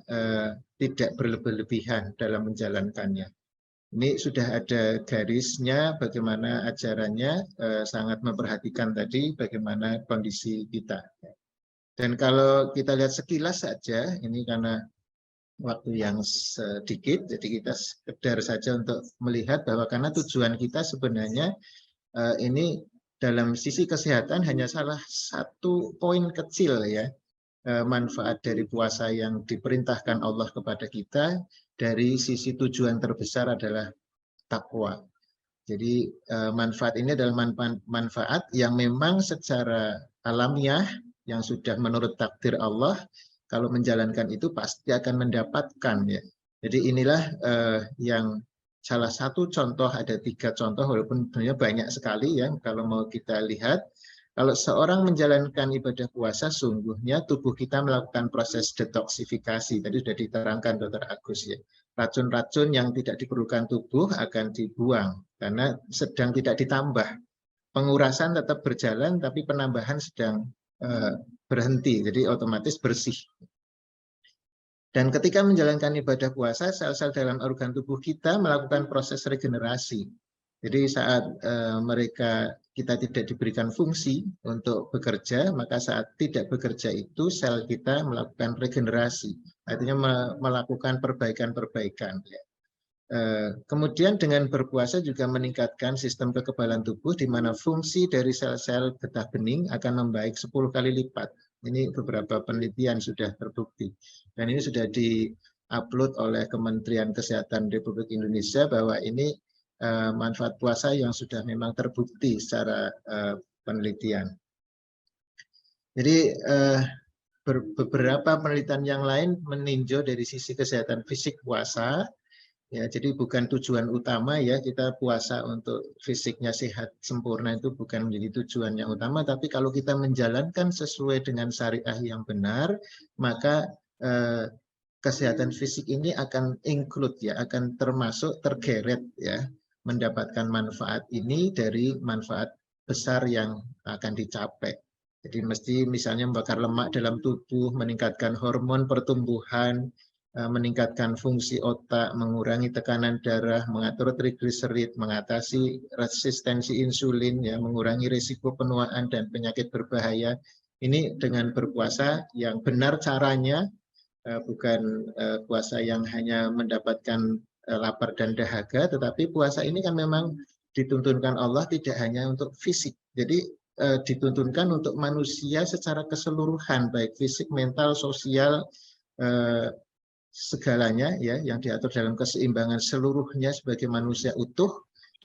Speaker 3: tidak berlebih-lebihan dalam menjalankannya. Ini sudah ada garisnya bagaimana ajarannya, sangat memperhatikan tadi bagaimana kondisi kita. Dan kalau kita lihat sekilas saja, ini karena waktu yang sedikit, jadi kita sekedar saja untuk melihat bahwa karena tujuan kita sebenarnya ini dalam sisi kesehatan hanya salah satu poin kecil ya, manfaat dari puasa yang diperintahkan Allah kepada kita. Dari sisi tujuan terbesar adalah takwa. Jadi manfaat ini adalah manfaat yang memang secara alamiah yang sudah menurut takdir Allah, kalau menjalankan itu pasti akan mendapatkan ya. Jadi inilah yang salah satu contoh, ada 3 contoh walaupun sebenarnya banyak sekali ya kalau mau kita lihat. Kalau seorang menjalankan ibadah puasa, sungguhnya tubuh kita melakukan proses detoksifikasi. Tadi sudah diterangkan Dr. Agus ya. Racun-racun yang tidak diperlukan tubuh akan dibuang karena sedang tidak ditambah. Pengurasan tetap berjalan tapi penambahan sedang berhenti, jadi otomatis bersih. Dan ketika menjalankan ibadah puasa, sel-sel dalam organ tubuh kita melakukan proses regenerasi. Jadi saat kita tidak diberikan fungsi untuk bekerja, maka saat tidak bekerja itu sel kita melakukan regenerasi, artinya melakukan perbaikan-perbaikan. Kemudian dengan berpuasa juga meningkatkan sistem kekebalan tubuh di mana fungsi dari sel-sel getah bening akan membaik 10 kali lipat. Ini beberapa penelitian sudah terbukti. Dan ini sudah di-upload oleh Kementerian Kesehatan Republik Indonesia bahwa ini manfaat puasa yang sudah memang terbukti secara penelitian. Jadi beberapa penelitian yang lain meninjau dari sisi kesehatan fisik puasa. Ya, jadi bukan tujuan utama ya, kita puasa untuk fisiknya sehat sempurna itu bukan menjadi tujuan yang utama, tapi kalau kita menjalankan sesuai dengan syariah yang benar, maka kesehatan fisik ini akan include ya, akan termasuk tergeret ya, mendapatkan manfaat ini dari manfaat besar yang akan dicapai. Jadi mesti misalnya membakar lemak dalam tubuh, meningkatkan hormon pertumbuhan, meningkatkan fungsi otak, mengurangi tekanan darah, mengatur trigliserid, mengatasi resistensi insulin, ya, mengurangi risiko penuaan dan penyakit berbahaya. Ini dengan berpuasa yang benar caranya, bukan puasa yang hanya mendapatkan lapar dan dahaga, tetapi puasa ini kan memang dituntunkan Allah tidak hanya untuk fisik. Jadi dituntunkan untuk manusia secara keseluruhan, baik fisik, mental, sosial, segalanya ya, yang diatur dalam keseimbangan seluruhnya sebagai manusia utuh,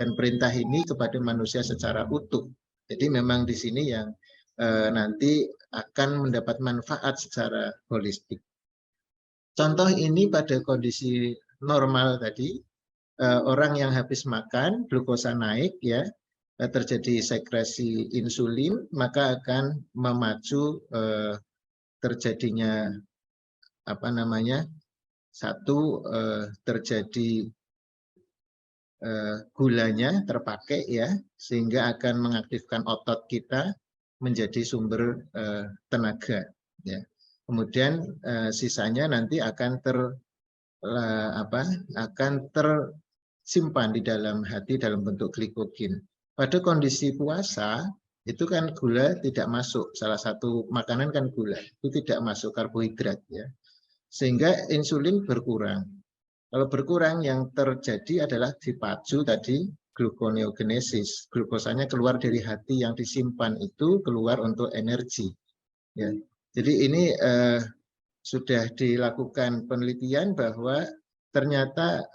Speaker 3: dan perintah ini kepada manusia secara utuh. Jadi memang di sini yang nanti akan mendapat manfaat secara holistik. Contoh ini pada kondisi normal tadi, orang yang habis makan, glukosa naik ya, terjadi sekresi insulin, maka akan memacu terjadinya terjadi gulanya terpakai ya, sehingga akan mengaktifkan otot kita menjadi sumber tenaga ya. Kemudian sisanya nanti akan tersimpan di dalam hati dalam bentuk glikogen. Pada kondisi puasa itu kan gula tidak masuk, salah satu makanan kan gula, itu tidak masuk karbohidrat ya. Sehingga insulin berkurang. Kalau berkurang yang terjadi adalah dipacu tadi gluconeogenesis. Glukosanya keluar dari hati yang disimpan itu keluar untuk energi. Ya. Jadi ini sudah dilakukan penelitian bahwa ternyata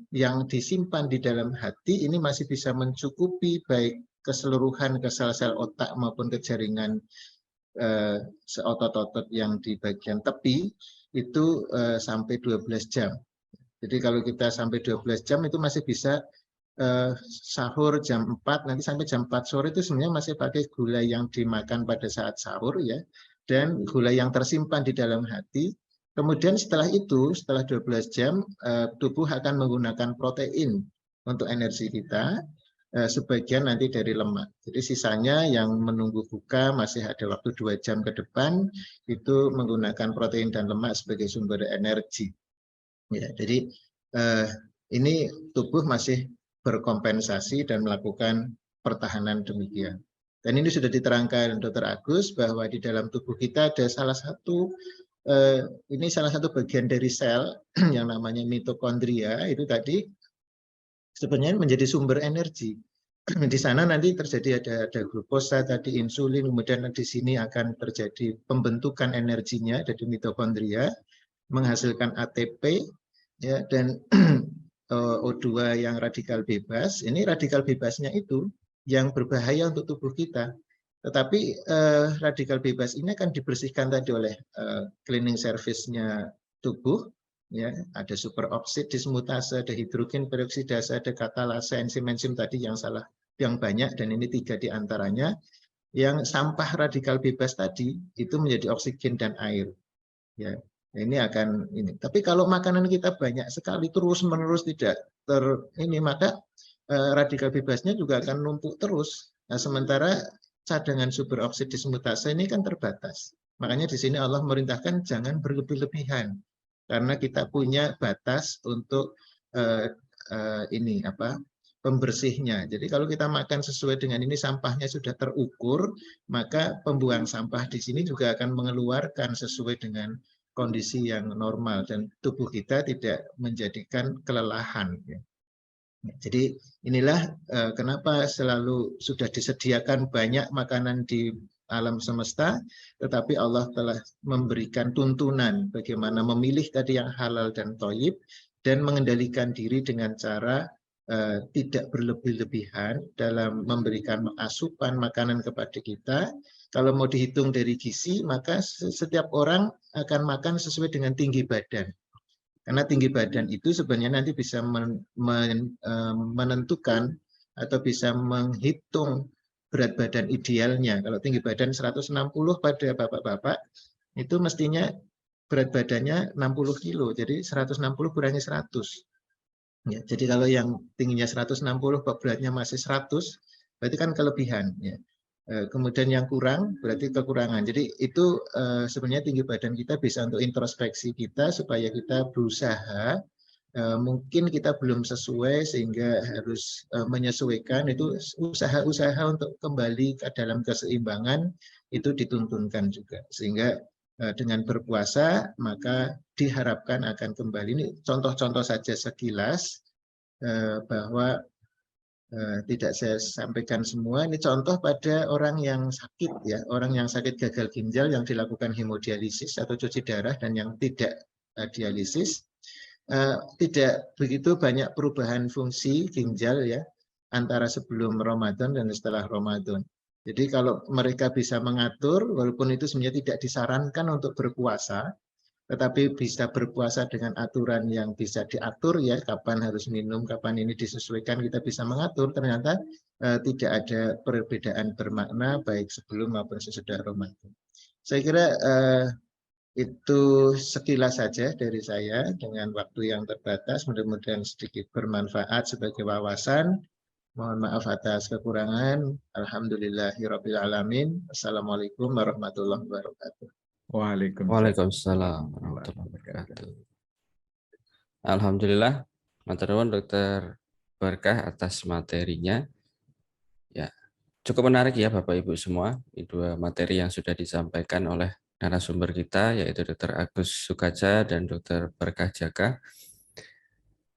Speaker 3: yang disimpan di dalam hati ini masih bisa mencukupi baik keseluruhan ke sel-sel otak maupun ke jaringan otot-otot yang di bagian tepi itu sampai 12 jam. Jadi kalau kita sampai 12 jam itu masih bisa sahur jam 4, nanti sampai jam 4 sore itu sebenarnya masih pakai gula yang dimakan pada saat sahur ya, dan gula yang tersimpan di dalam hati. Kemudian setelah itu, setelah 12 jam, tubuh akan menggunakan protein untuk energi kita, sebagian nanti dari lemak. Jadi sisanya yang menunggu buka masih ada waktu 2 jam ke depan, itu menggunakan protein dan lemak sebagai sumber energi. Ya, jadi ini tubuh masih berkompensasi dan melakukan pertahanan demikian. Dan ini sudah diterangkan Dr. Agus bahwa di dalam tubuh kita ada salah satu bagian dari sel yang namanya mitokondria, itu tadi sebenarnya menjadi sumber energi. Di sana nanti terjadi ada glukosa tadi, insulin, kemudian di sini akan terjadi pembentukan energinya dari mitokondria, menghasilkan ATP ya, dan O2 yang radikal bebas. Ini radikal bebasnya itu yang berbahaya untuk tubuh kita. Tetapi radikal bebas ini akan dibersihkan tadi oleh cleaning service-nya tubuh. Ya, ada superoksid dismutase, ada hidrogen peroksidase, ada katalase, enzim-enzim tadi yang banyak, dan ini 3 diantaranya. Yang sampah radikal bebas tadi itu menjadi oksigen dan air. Ya, ini akan ini. Tapi kalau makanan kita banyak sekali terus menerus tidak maka radikal bebasnya juga akan numpuk terus. Nah, sementara cadangan superoksid dismutase ini kan terbatas. Makanya di sini Allah merintahkan jangan berlebih-lebihan, karena kita punya batas untuk pembersihnya. Jadi kalau kita makan sesuai dengan ini, sampahnya sudah terukur, maka pembuang sampah di sini juga akan mengeluarkan sesuai dengan kondisi yang normal dan tubuh kita tidak menjadikan kelelahan. Jadi inilah kenapa selalu sudah disediakan banyak makanan di alam semesta, tetapi Allah telah memberikan tuntunan bagaimana memilih tadi yang halal dan thayyib, dan mengendalikan diri dengan cara tidak berlebih-lebihan dalam memberikan asupan makanan kepada kita. Kalau mau dihitung dari gizi, maka setiap orang akan makan sesuai dengan tinggi badan. Karena tinggi badan itu sebenarnya nanti bisa menentukan atau bisa menghitung berat badan idealnya. Kalau tinggi badan 160 pada bapak-bapak, itu mestinya berat badannya 60 kilo. Jadi 160 kurangi 100. Ya, jadi kalau yang tingginya 160 kok beratnya masih 100, berarti kan kelebihan. Ya. Kemudian yang kurang berarti kekurangan. Jadi itu sebenarnya tinggi badan kita bisa untuk introspeksi kita supaya kita berusaha. Mungkin kita belum sesuai sehingga harus menyesuaikan. Itu usaha-usaha untuk kembali ke dalam keseimbangan itu dituntunkan juga. Sehingga dengan berpuasa maka diharapkan akan kembali. Ini contoh-contoh saja sekilas bahwa tidak saya sampaikan semua. Ini contoh pada orang yang sakit ya, orang yang sakit gagal ginjal yang dilakukan hemodialisis atau cuci darah dan yang tidak dialisis, tidak begitu banyak perubahan fungsi ginjal ya antara sebelum Ramadan dan setelah Ramadan. Jadi kalau mereka bisa mengatur, walaupun itu sebenarnya tidak disarankan untuk berpuasa, tetapi bisa berpuasa dengan aturan yang bisa diatur ya, kapan harus minum, kapan ini disesuaikan, kita bisa mengatur, ternyata tidak ada perbedaan bermakna baik sebelum maupun sesudah Ramadan. Saya kira itu sekilas saja dari saya dengan waktu yang terbatas, mudah-mudahan sedikit bermanfaat sebagai wawasan. Mohon maaf atas kekurangan. Alhamdulillahirabbil alamin. Assalamualaikum warahmatullahi wabarakatuh.
Speaker 2: Waalaikumsalam warahmatullahi wabarakatuh. Alhamdulillah, matur nuwun Dr. Berkah atas materinya. Ya, cukup menarik ya Bapak Ibu semua. Ini 2 materi yang sudah disampaikan oleh narasumber kita, yaitu Dr. Agus Sukaja dan Dr. Berkah Jaka.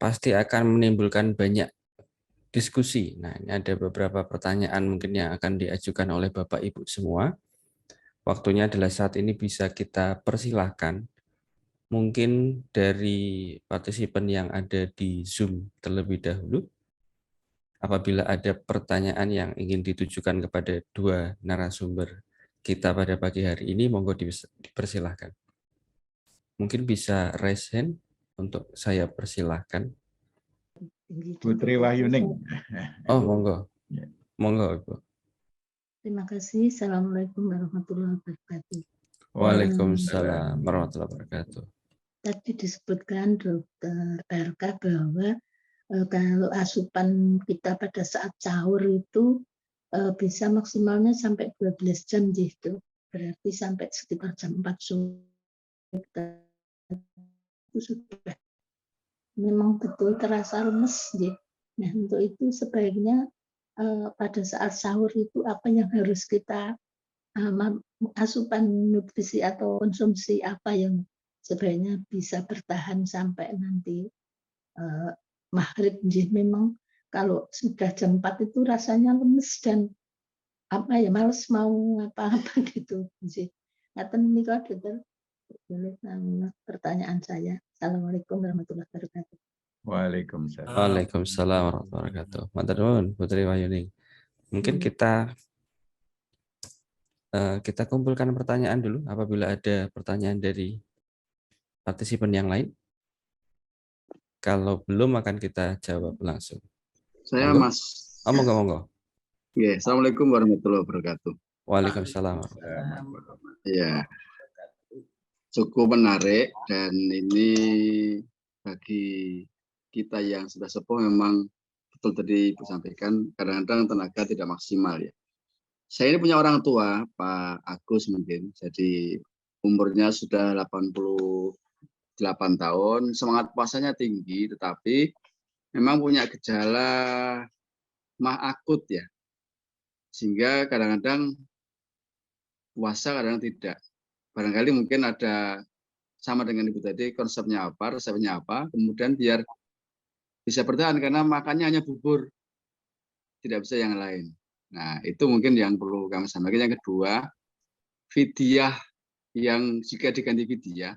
Speaker 2: Pasti akan menimbulkan banyak diskusi. Nah, ini ada beberapa pertanyaan mungkin yang akan diajukan oleh Bapak Ibu semua. Waktunya adalah saat ini, bisa kita persilahkan. Mungkin dari partisipan yang ada di Zoom terlebih dahulu. apabila ada pertanyaan yang ingin ditujukan kepada dua narasumber kita pada pagi hari ini, monggo dipersilahkan. Mungkin bisa raise hand untuk saya persilahkan.
Speaker 1: Putri Wahyuning.
Speaker 2: Oh, monggo.
Speaker 1: Ya.
Speaker 2: Monggo, Ibu.
Speaker 5: Terima kasih. Assalamualaikum warahmatullahi wabarakatuh.
Speaker 2: Waalaikumsalam warahmatullahi wabarakatuh.
Speaker 5: Tadi disebutkan Dokter RK bahwa kalau asupan kita pada saat sahur itu bisa maksimalnya sampai 12 jam gitu. Berarti sampai sekitar jam 4 sore itu sudah memang betul terasa lemes gitu. Nah, untuk itu sebaiknya pada saat sahur itu apa yang harus kita asupan nutrisi atau konsumsi apa yang sebaiknya bisa bertahan sampai nanti maghrib. Memang kalau sudah jam 4 itu rasanya lemes dan males mau apa-apa gitu. Ngaten menika Dokter. Pertanyaan saya. Assalamualaikum warahmatullahi wabarakatuh.
Speaker 1: Waalaikumsalam.
Speaker 2: Waalaikumsalam warahmatullahi wabarakatuh. Matur nuwun Putri Wahyuning. Mungkin kita kumpulkan pertanyaan dulu apabila ada pertanyaan dari partisipan yang lain. Kalau belum akan kita jawab langsung.
Speaker 6: Saya
Speaker 2: Monggo.
Speaker 6: Mas.
Speaker 2: Monggo.
Speaker 6: Ya, Assalamualaikum warahmatullahi wabarakatuh.
Speaker 2: Waalaikumsalam.
Speaker 6: Ya, cukup menarik dan ini bagi kita yang sudah sepuh memang betul tadi Ibu sampaikan kadang-kadang tenaga tidak maksimal ya. Saya ini punya orang tua Pak Agus mungkin, jadi umurnya sudah 88 tahun, semangat puasanya tinggi tetapi memang punya gejala mah akut ya. Sehingga kadang-kadang puasa kadang tidak. Barangkali mungkin ada sama dengan Ibu tadi konsepnya apa, resepnya apa, kemudian biar bisa bertahan karena makannya hanya bubur, tidak bisa yang lain. Nah, itu mungkin yang perlu kami sampaikan. Yang kedua, fidyah yang jika diganti fidyah,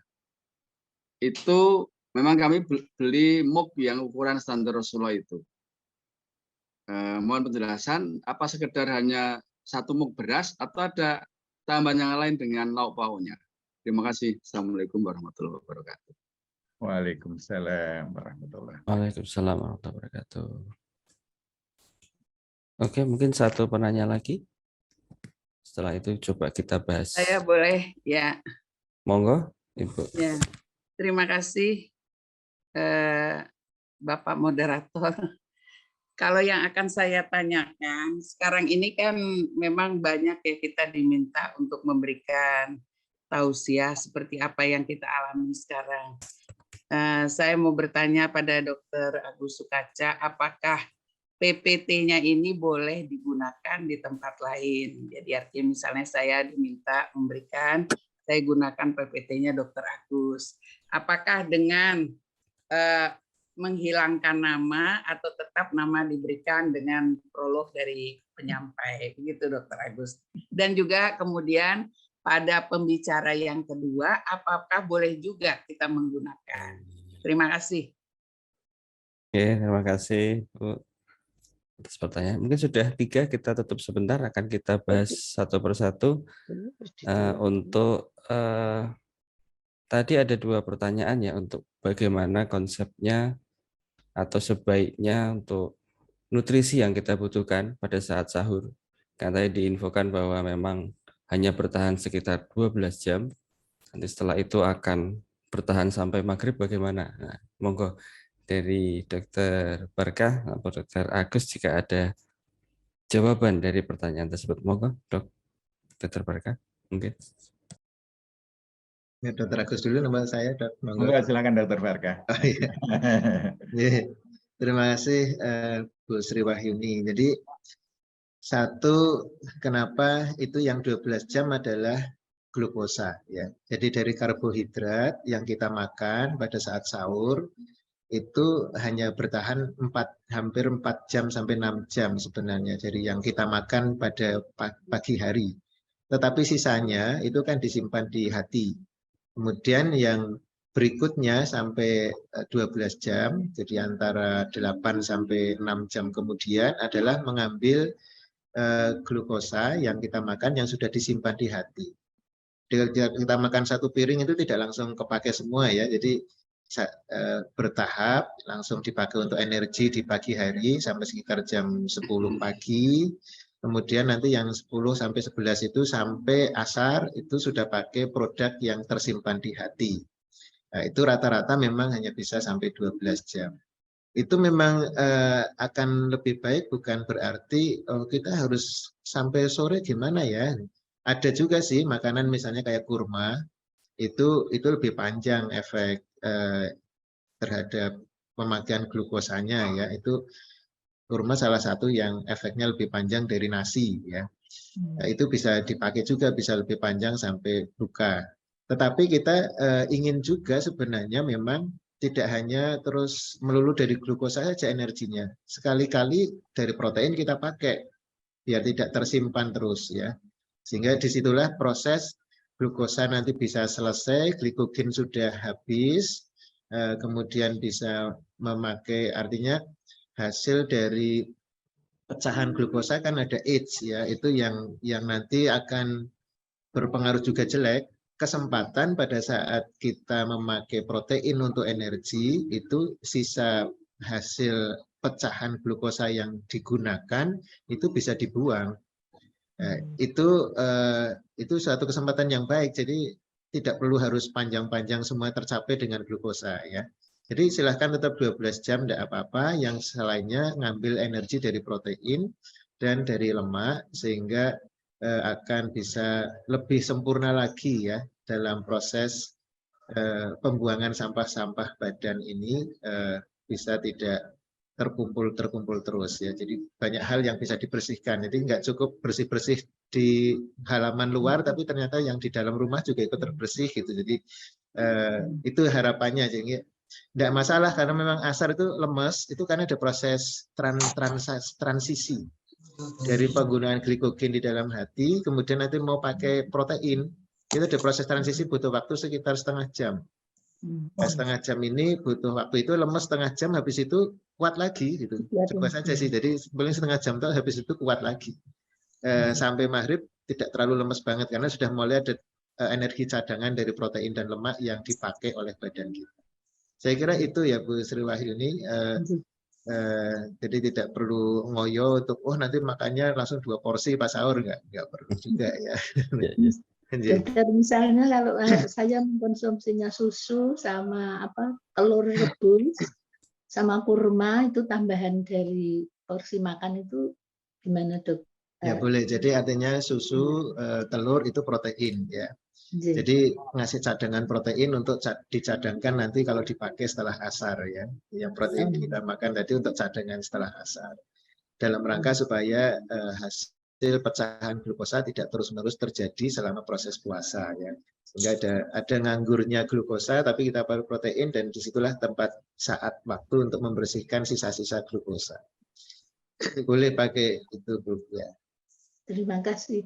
Speaker 6: itu memang kami beli muk yang ukuran standar Rasulullah itu. Mohon penjelasan, apa sekedar hanya satu muk beras atau ada tambahan yang lain dengan lauk pauknya? Terima kasih. Assalamualaikum warahmatullahi wabarakatuh.
Speaker 1: Waalaikumsalam warahmatullahi
Speaker 2: wabarakatuh. Oke, mungkin satu penanya lagi. Setelah itu coba kita bahas.
Speaker 7: Saya boleh ya.
Speaker 2: Monggo, Ibu.
Speaker 7: Ya. Terima kasih Bapak Moderator. Kalau yang akan saya tanyakan, sekarang ini kan memang banyak ya kita diminta untuk memberikan tausiah seperti apa yang kita alami sekarang. Saya mau bertanya pada Dr. Agus Sukaca, apakah PPT-nya ini boleh digunakan di tempat lain? Jadi artinya misalnya saya diminta memberikan, saya gunakan PPT-nya Dr. Agus. Apakah dengan menghilangkan nama atau tetap nama diberikan dengan prolog dari penyampai? Begitu Dr. Agus. Dan juga kemudian pada pembicara yang kedua, apakah boleh juga kita menggunakan? Terima kasih.
Speaker 2: Oke, terima kasih Bu atas pertanyaan. Mungkin sudah 3, kita tutup sebentar, akan kita bahas satu persatu. Untuk tadi ada 2 pertanyaan ya, untuk bagaimana konsepnya atau sebaiknya untuk nutrisi yang kita butuhkan pada saat sahur. Karena tadi diinfokan bahwa memang hanya bertahan sekitar 12 jam. Nanti setelah itu akan bertahan sampai maghrib bagaimana? Nah, monggo dari Dr. Barkah atau Dr. Agus jika ada jawaban dari pertanyaan tersebut. Monggo, Dr. Barkah, mungkin.
Speaker 3: Ya, Dr. Agus dulu nama saya.
Speaker 1: Monggo, silakan Dr. Barkah.
Speaker 3: Oh, iya. Terima kasih Bu Sri Wahyuni. Jadi satu, kenapa itu yang 12 jam adalah glukosa ya. Jadi dari karbohidrat yang kita makan pada saat sahur itu hanya bertahan hampir 4 jam sampai 6 jam sebenarnya dari yang kita makan pada pagi hari. Tetapi sisanya itu kan disimpan di hati. Kemudian yang berikutnya sampai 12 jam, jadi antara 8 sampai 6 jam kemudian adalah mengambil glukosa yang kita makan yang sudah disimpan di hati. Kita makan satu piring itu tidak langsung kepake semua ya, jadi bertahap langsung dipakai untuk energi di pagi hari sampai sekitar jam 10 pagi. Kemudian nanti yang 10 sampai 11 itu sampai asar itu sudah pakai produk yang tersimpan di hati. Nah, itu rata-rata memang hanya bisa sampai 12 jam. Itu memang akan lebih baik, bukan berarti kita harus sampai sore gimana ya. Ada juga sih makanan misalnya kayak kurma, itu lebih panjang efek terhadap pemakaian glukosanya ya. Itu kurma salah satu yang efeknya lebih panjang dari nasi ya. Nah, itu bisa dipakai juga, bisa lebih panjang sampai buka. Tetapi kita ingin juga sebenarnya memang tidak hanya terus melulu dari glukosa saja energinya. Sekali-kali dari protein kita pakai biar tidak tersimpan terus ya. Sehingga disitulah proses glukosa nanti bisa selesai, glikogen sudah habis, kemudian bisa memakai, artinya hasil dari pecahan glukosa kan ada H ya, itu yang nanti akan berpengaruh juga jelek. Kesempatan pada saat kita memakai protein untuk energi itu sisa hasil pecahan glukosa yang digunakan itu bisa dibuang. Nah, itu suatu kesempatan yang baik. Jadi tidak perlu harus panjang-panjang semua tercapai dengan glukosa ya. Jadi silahkan tetap 12 jam tidak apa-apa, yang selainnya ngambil energi dari protein dan dari lemak sehingga akan bisa lebih sempurna lagi ya dalam proses pembuangan sampah-sampah badan ini, bisa tidak terkumpul terus ya. Jadi banyak hal yang bisa dibersihkan. Jadi nggak cukup bersih-bersih di halaman luar, tapi ternyata yang di dalam rumah juga ikut terbersih gitu. Jadi itu harapannya. Jadi tidak masalah karena memang asar itu lemes, itu karena ada proses transisi dari penggunaan glikogen di dalam hati, kemudian nanti mau pakai protein, itu ada proses transisi butuh waktu sekitar setengah jam. Nah, setengah jam ini butuh waktu, itu lemes setengah jam, habis itu kuat lagi gitu. Coba saja sih, jadi paling setengah jam tuh habis itu kuat lagi. Sampai maghrib tidak terlalu lemes banget karena sudah mulai ada energi cadangan dari protein dan lemak yang dipakai oleh badan kita. Saya kira itu ya Bu Sri Wahyuni. Jadi tidak perlu ngoyo untuk nanti makannya langsung 2 porsi pas sahur, nggak perlu juga ya.
Speaker 5: Dokter, misalnya kalau saya mengkonsumsinya susu sama telur rebus sama kurma itu tambahan dari porsi makan itu gimana dok?
Speaker 3: Ya boleh. Jadi artinya susu, telur itu protein ya. Jadi ngasih cadangan protein untuk dicadangkan nanti kalau dipakai setelah asar ya. Yang protein kita makan tadi untuk cadangan setelah asar. Dalam rangka supaya hasil pecahan glukosa tidak terus-menerus terjadi selama proses puasa ya. Sehingga ada nganggurnya glukosa tapi kita pakai protein, dan disitulah tempat saat waktu untuk membersihkan sisa-sisa glukosa. Boleh pakai itu Bu ya.
Speaker 5: Terima kasih.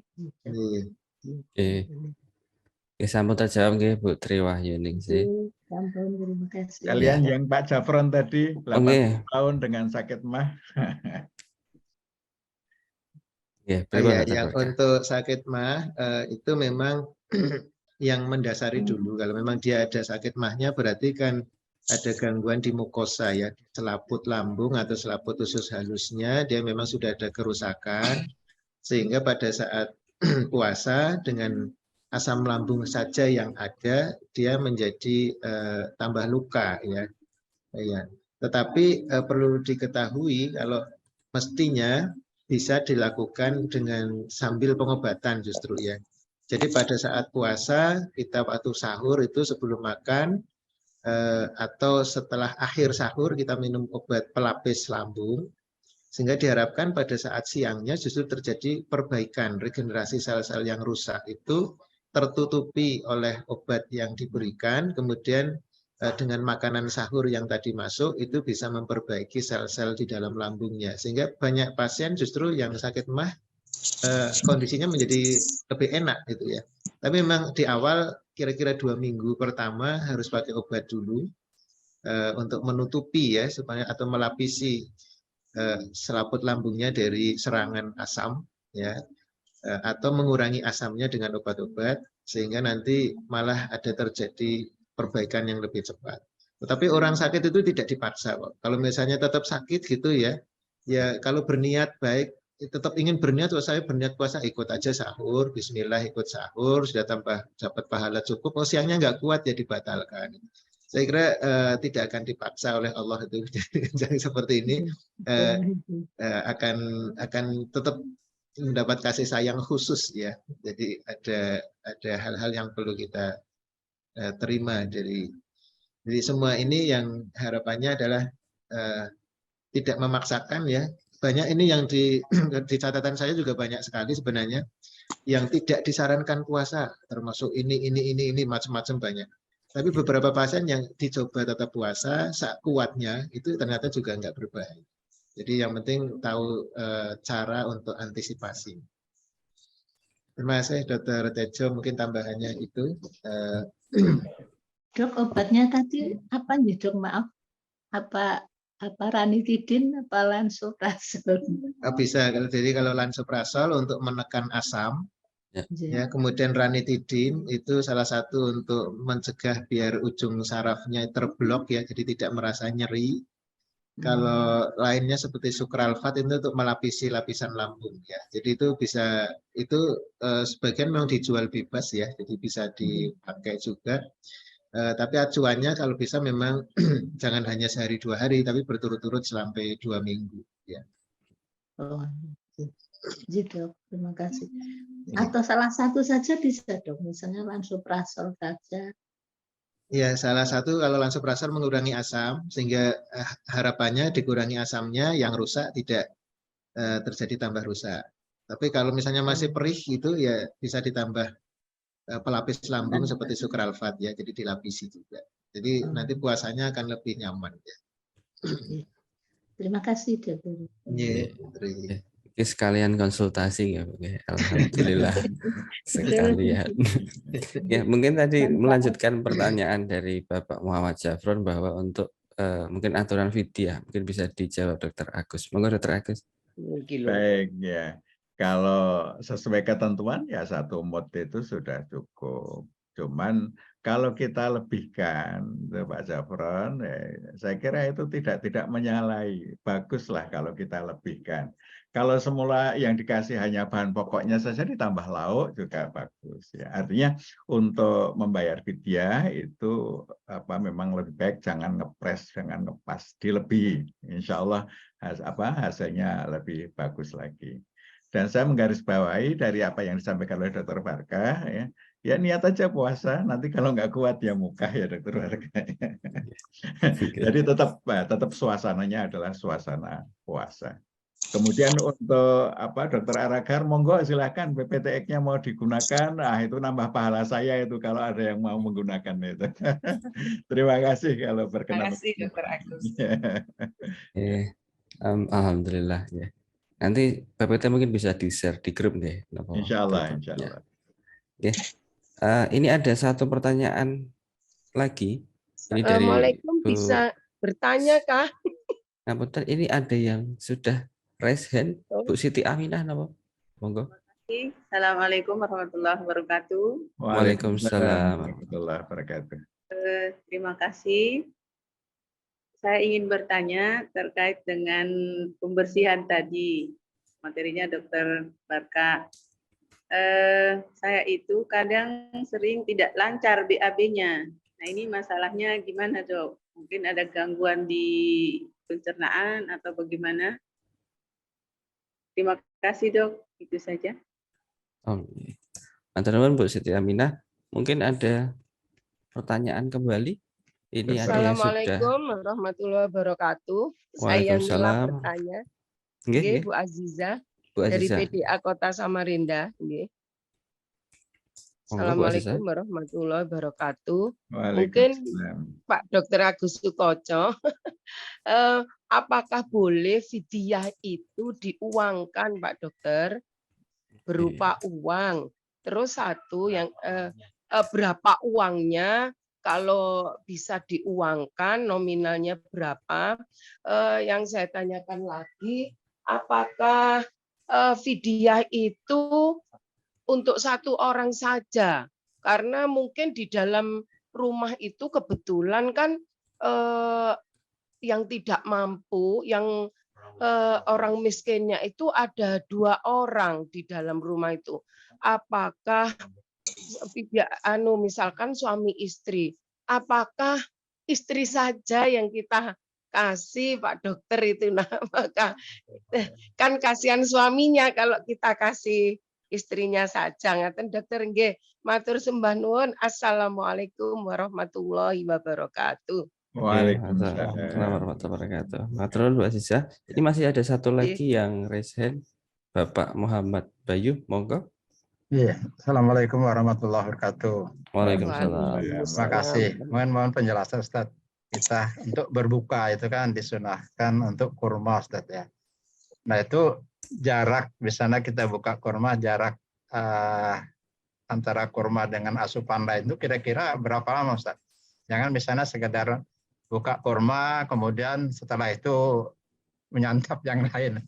Speaker 2: Sampun terjawab nggih Bu Tri Wahyuning sih.
Speaker 5: Sampun, terima kasih.
Speaker 1: Kalian yang Pak Jafron tadi 80 tahun dengan sakit mah.
Speaker 3: Yang untuk sakit mah itu memang yang mendasari dulu. Kalau memang dia ada sakit mahnya berarti kan ada gangguan di mukosa ya, selaput lambung atau selaput usus halusnya, dia memang sudah ada kerusakan sehingga pada saat puasa dengan asam lambung saja yang ada, dia menjadi tambah luka ya. Tetapi perlu diketahui kalau mestinya bisa dilakukan dengan sambil pengobatan justru ya. Jadi pada saat puasa kita waktu sahur itu sebelum makan atau setelah akhir sahur kita minum obat pelapis lambung, sehingga diharapkan pada saat siangnya justru terjadi perbaikan, regenerasi sel-sel yang rusak itu tertutupi oleh obat yang diberikan, kemudian dengan makanan sahur yang tadi masuk itu bisa memperbaiki sel-sel di dalam lambungnya, sehingga banyak pasien justru yang sakit mah kondisinya menjadi lebih enak gitu ya. Tapi memang di awal kira-kira 2 minggu pertama harus pakai obat dulu untuk menutupi ya supaya atau melapisi selaput lambungnya dari serangan asam ya, atau mengurangi asamnya dengan obat-obat sehingga nanti malah ada terjadi perbaikan yang lebih cepat. Tetapi orang sakit itu tidak dipaksa kok. Kalau misalnya tetap sakit gitu ya, ya kalau berniat baik, tetap ingin berniat, saya berniat puasa, ikut aja sahur, bismillah ikut sahur, sudah tambah dapat pahala cukup, siangnya nggak kuat ya dibatalkan. Saya kira tidak akan dipaksa oleh Allah itu. Jadi seperti ini akan tetap mendapat kasih sayang khusus ya. Jadi ada hal-hal yang perlu kita terima dari. Jadi semua ini yang harapannya adalah tidak memaksakan ya. Banyak ini yang di catatan saya juga banyak sekali sebenarnya yang tidak disarankan puasa, termasuk ini macam-macam banyak. Tapi beberapa pasien yang dicoba tetap puasa, kuatnya itu ternyata juga nggak berbahaya. Jadi yang penting tahu cara untuk antisipasi. Terima kasih Dr. Tejo, mungkin tambahannya itu.
Speaker 5: Dok, obatnya tadi apa nih dok? Maaf, apa ranitidin, apa lansoprazol?
Speaker 3: Bisa, jadi kalau lansoprazol untuk menekan asam, ya, kemudian ranitidin itu salah satu untuk mencegah biar ujung sarafnya terblok ya, jadi tidak merasa nyeri. Kalau lainnya seperti sukralfat itu untuk melapisi lapisan lambung ya. Jadi itu bisa, itu sebagian memang dijual bebas ya, jadi bisa dipakai juga. Tapi acuannya kalau bisa memang jangan hanya sehari 2 hari, tapi berturut-turut sampai 2 minggu ya.
Speaker 5: Oh, gitu. Terima kasih. Atau salah satu saja bisa dok, misalnya lansoprazol saja.
Speaker 3: Ya, salah satu kalau lansoprazol mengurangi asam, sehingga harapannya dikurangi asamnya, yang rusak tidak terjadi tambah rusak. Tapi kalau misalnya masih perih itu ya bisa ditambah pelapis lambung seperti sukralfat ya, jadi dilapisi juga. Jadi nanti puasanya akan lebih nyaman ya.
Speaker 5: Terima kasih dokter.
Speaker 2: Sekalian konsultasi ya, alhamdulillah sekalian. Ya mungkin tadi melanjutkan pertanyaan dari Bapak Muhammad Jafron bahwa untuk mungkin aturan fidyah mungkin bisa dijawab Dokter Agus. Monggo Dokter Agus.
Speaker 1: Baik ya. Kalau sesuai ketentuan ya 1 mut itu sudah cukup. Cuman kalau kita lebihkan, Pak Jafron, saya kira itu tidak menyalahi. Baguslah kalau kita lebihkan. Kalau semula yang dikasih hanya bahan pokoknya saja ditambah lauk juga bagus. Ya. Artinya untuk membayar fidyah itu memang lebih baik jangan ngepres, jangan ngepas, dilebihi. Insya Allah hasilnya lebih bagus lagi. Dan saya menggarisbawahi dari apa yang disampaikan oleh Dr. Barkah, ya niat aja puasa, nanti kalau nggak kuat ya mukah ya Dr. Barkah. Jadi tetap suasananya adalah suasana puasa. Kemudian untuk Dr. Aragar, monggo silakan PPTX-nya mau digunakan, itu nambah pahala saya itu kalau ada yang mau menggunakan itu. Terima kasih kalau berkenan.
Speaker 7: Terima kasih Dr. Agus.
Speaker 2: Alhamdulillah ya. Nanti PPT mungkin bisa di-share di grup deh.
Speaker 1: Insya Allah, insya Allah.
Speaker 2: Oke. Ini ada satu pertanyaan lagi. Ini
Speaker 4: Assalamualaikum,
Speaker 2: dari
Speaker 4: bisa bertanya kah?
Speaker 2: Nah, betul, ini ada yang sudah raise hand, Bu Siti Aminah, napa? Monggo.
Speaker 7: Assalamualaikum warahmatullahi wabarakatuh.
Speaker 2: Waalaikumsalam
Speaker 1: warahmatullahi wabarakatuh.
Speaker 7: Terima kasih. Saya ingin bertanya terkait dengan pembersihan tadi, materinya Dr. Barkah. Saya itu kadang sering tidak lancar BAB-nya. Nah ini masalahnya gimana dok? Mungkin ada gangguan di pencernaan atau bagaimana? Terima kasih dok, itu saja.
Speaker 2: Teman-teman Bu Siti Aminah, mungkin ada pertanyaan kembali? Ini
Speaker 4: Assalamualaikum warahmatullahi wabarakatuh. Saya Mila bertanya. Nggih, Bu Aziza dari PDA Kota Samarinda. Nggih. Assalamualaikum warahmatullahi wabarakatuh. Mungkin Pak Dr. Agus Sukoco, apakah boleh fidyah itu diuangkan Pak Dokter berupa uang? Terus satu yang berapa uangnya, kalau bisa diuangkan nominalnya berapa. Yang saya tanyakan lagi, apakah fidyah itu untuk satu orang saja? Karena mungkin di dalam rumah itu kebetulan kan yang tidak mampu, yang orang miskinnya itu ada 2 orang di dalam rumah itu. Apakah misalkan suami istri, apakah istri saja yang kita kasih Pak Dokter itu? Nah, maka kan kasihan suaminya kalau kita kasih istrinya saja. Ngaten Dokter nggih, matur sembah nuwun. Assalamualaikum warahmatullahi wabarakatuh.
Speaker 1: Waalaikumsalam
Speaker 2: warahmatullahi wabarakatuh. Matur Mbak Aziza. Ini masih ada satu lagi yang raise hand, Bapak Muhammad Bayu, monggo.
Speaker 8: Iya, Assalamualaikum warahmatullahi wabarakatuh.
Speaker 2: Waalaikumsalam.
Speaker 8: Terima kasih. Mohon penjelasan Ustaz. Kita untuk berbuka itu kan disunahkan untuk kurma Ustaz ya. Nah itu jarak, misalnya kita buka kurma, jarak antara kurma dengan asupan lain itu kira-kira berapa lama Ustaz? Jangan misalnya sekedar buka kurma, kemudian setelah itu menyantap yang lain.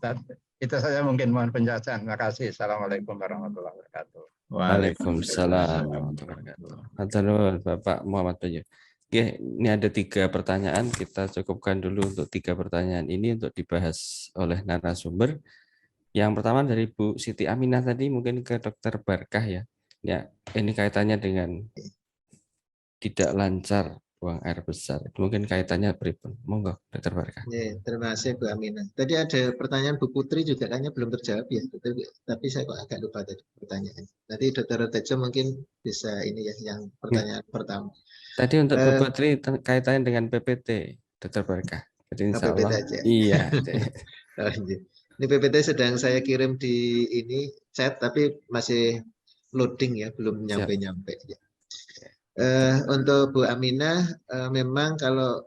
Speaker 8: Itu saja mungkin, mohon penjelasan. Terima kasih. Assalamualaikum warahmatullahi wabarakatuh.
Speaker 2: Waalaikumsalam warahmatullahi wabarakatuh. Bapak Muhammad Bayu. Oke, ini ada 3 pertanyaan. Kita cukupkan dulu untuk 3 pertanyaan ini untuk dibahas oleh narasumber. Yang pertama dari Bu Siti Aminah tadi, mungkin ke Dokter Barkah ya. Ya, ini kaitannya dengan tidak lancar buang air besar. Mungkin kaitannya pripun. Monggo, Dokter Barkah.
Speaker 3: Ya, terima kasih Bu Aminah. Tadi ada pertanyaan Bu Putri juga kayaknya belum terjawab ya, tapi saya kok agak lupa tadi pertanyaan. Nanti Dokter Tejo mungkin bisa ini ya, yang pertanyaan pertama.
Speaker 2: Tadi untuk Bu Putri kaitannya dengan PPT, Dokter Barkah. Jadi insya Allah,
Speaker 3: PPT aja.
Speaker 2: Iya.
Speaker 3: Ini PPT sedang saya kirim di ini chat, tapi masih loading ya, belum nyampe-nyampe. Untuk Bu Aminah, memang kalau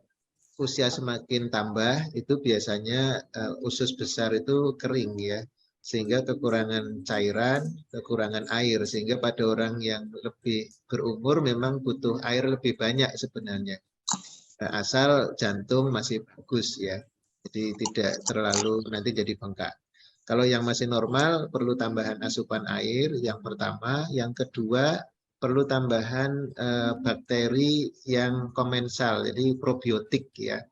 Speaker 3: usia semakin tambah itu biasanya usus besar itu kering ya, sehingga kekurangan cairan, kekurangan air, sehingga pada orang yang lebih berumur memang butuh air lebih banyak sebenarnya, asal jantung masih bagus ya, jadi tidak terlalu nanti jadi bengkak. Kalau yang masih normal perlu tambahan asupan air yang pertama, yang kedua perlu tambahan bakteri yang komensal, jadi probiotik ya.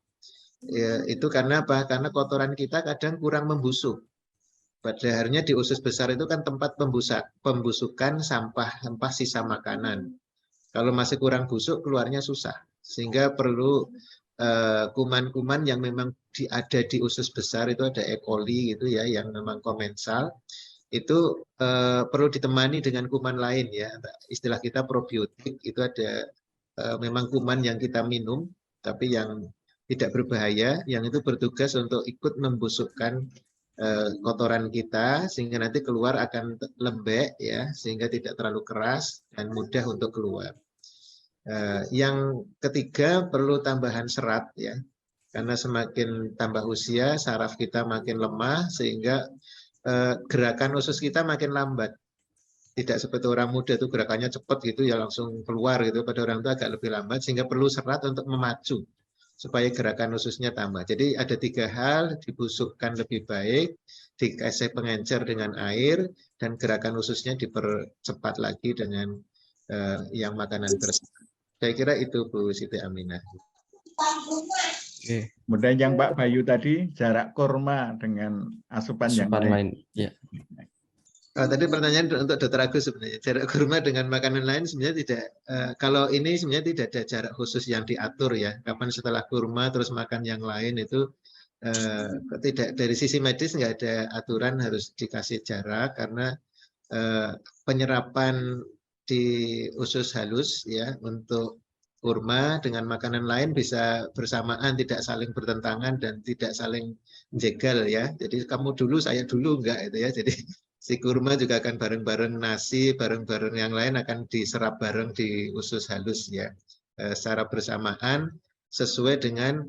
Speaker 3: Itu karena apa? Karena kotoran kita kadang kurang membusuk. Padahalnya di usus besar itu kan tempat pembusukan sampah sisa makanan. Kalau masih kurang busuk, keluarnya susah. Sehingga perlu kuman-kuman yang memang ada di usus besar, itu ada E. coli gitu ya, yang memang komensal. Itu perlu ditemani dengan kuman lain ya, istilah kita probiotik. Itu ada memang kuman yang kita minum tapi yang tidak berbahaya, yang itu bertugas untuk ikut membusukkan kotoran kita sehingga nanti keluar akan lembek ya, sehingga tidak terlalu keras dan mudah untuk keluar. Yang ketiga perlu tambahan serat ya, karena semakin tambah usia saraf kita makin lemah sehingga gerakan usus kita makin lambat. Tidak seperti orang muda itu gerakannya cepat gitu ya, langsung keluar gitu. Pada orang itu agak lebih lambat, sehingga perlu serat untuk memacu supaya gerakan ususnya tambah. Jadi ada 3 hal, dibusukkan lebih baik, dikasih pengencer dengan air, dan gerakan ususnya dipercepat lagi dengan yang makanan tersebut. Saya kira itu Bu Siti Aminah.
Speaker 1: Oke. Kemudian yang Pak Bayu tadi, jarak kurma dengan asupan yang lain.
Speaker 2: Ya.
Speaker 3: Tadi pertanyaan untuk Dr. Agus sebenarnya, jarak kurma dengan makanan lain sebenarnya tidak, kalau ini sebenarnya tidak ada jarak khusus yang diatur ya, kapan setelah kurma terus makan yang lain itu tidak, dari sisi medis nggak ada aturan harus dikasih jarak, karena penyerapan di usus halus ya untuk kurma dengan makanan lain bisa bersamaan, tidak saling bertentangan dan tidak saling menjegal ya. Jadi kamu dulu, saya dulu enggak itu ya. Jadi si kurma juga akan bareng-bareng nasi, bareng-bareng yang lain akan diserap bareng di usus halus ya, secara bersamaan sesuai dengan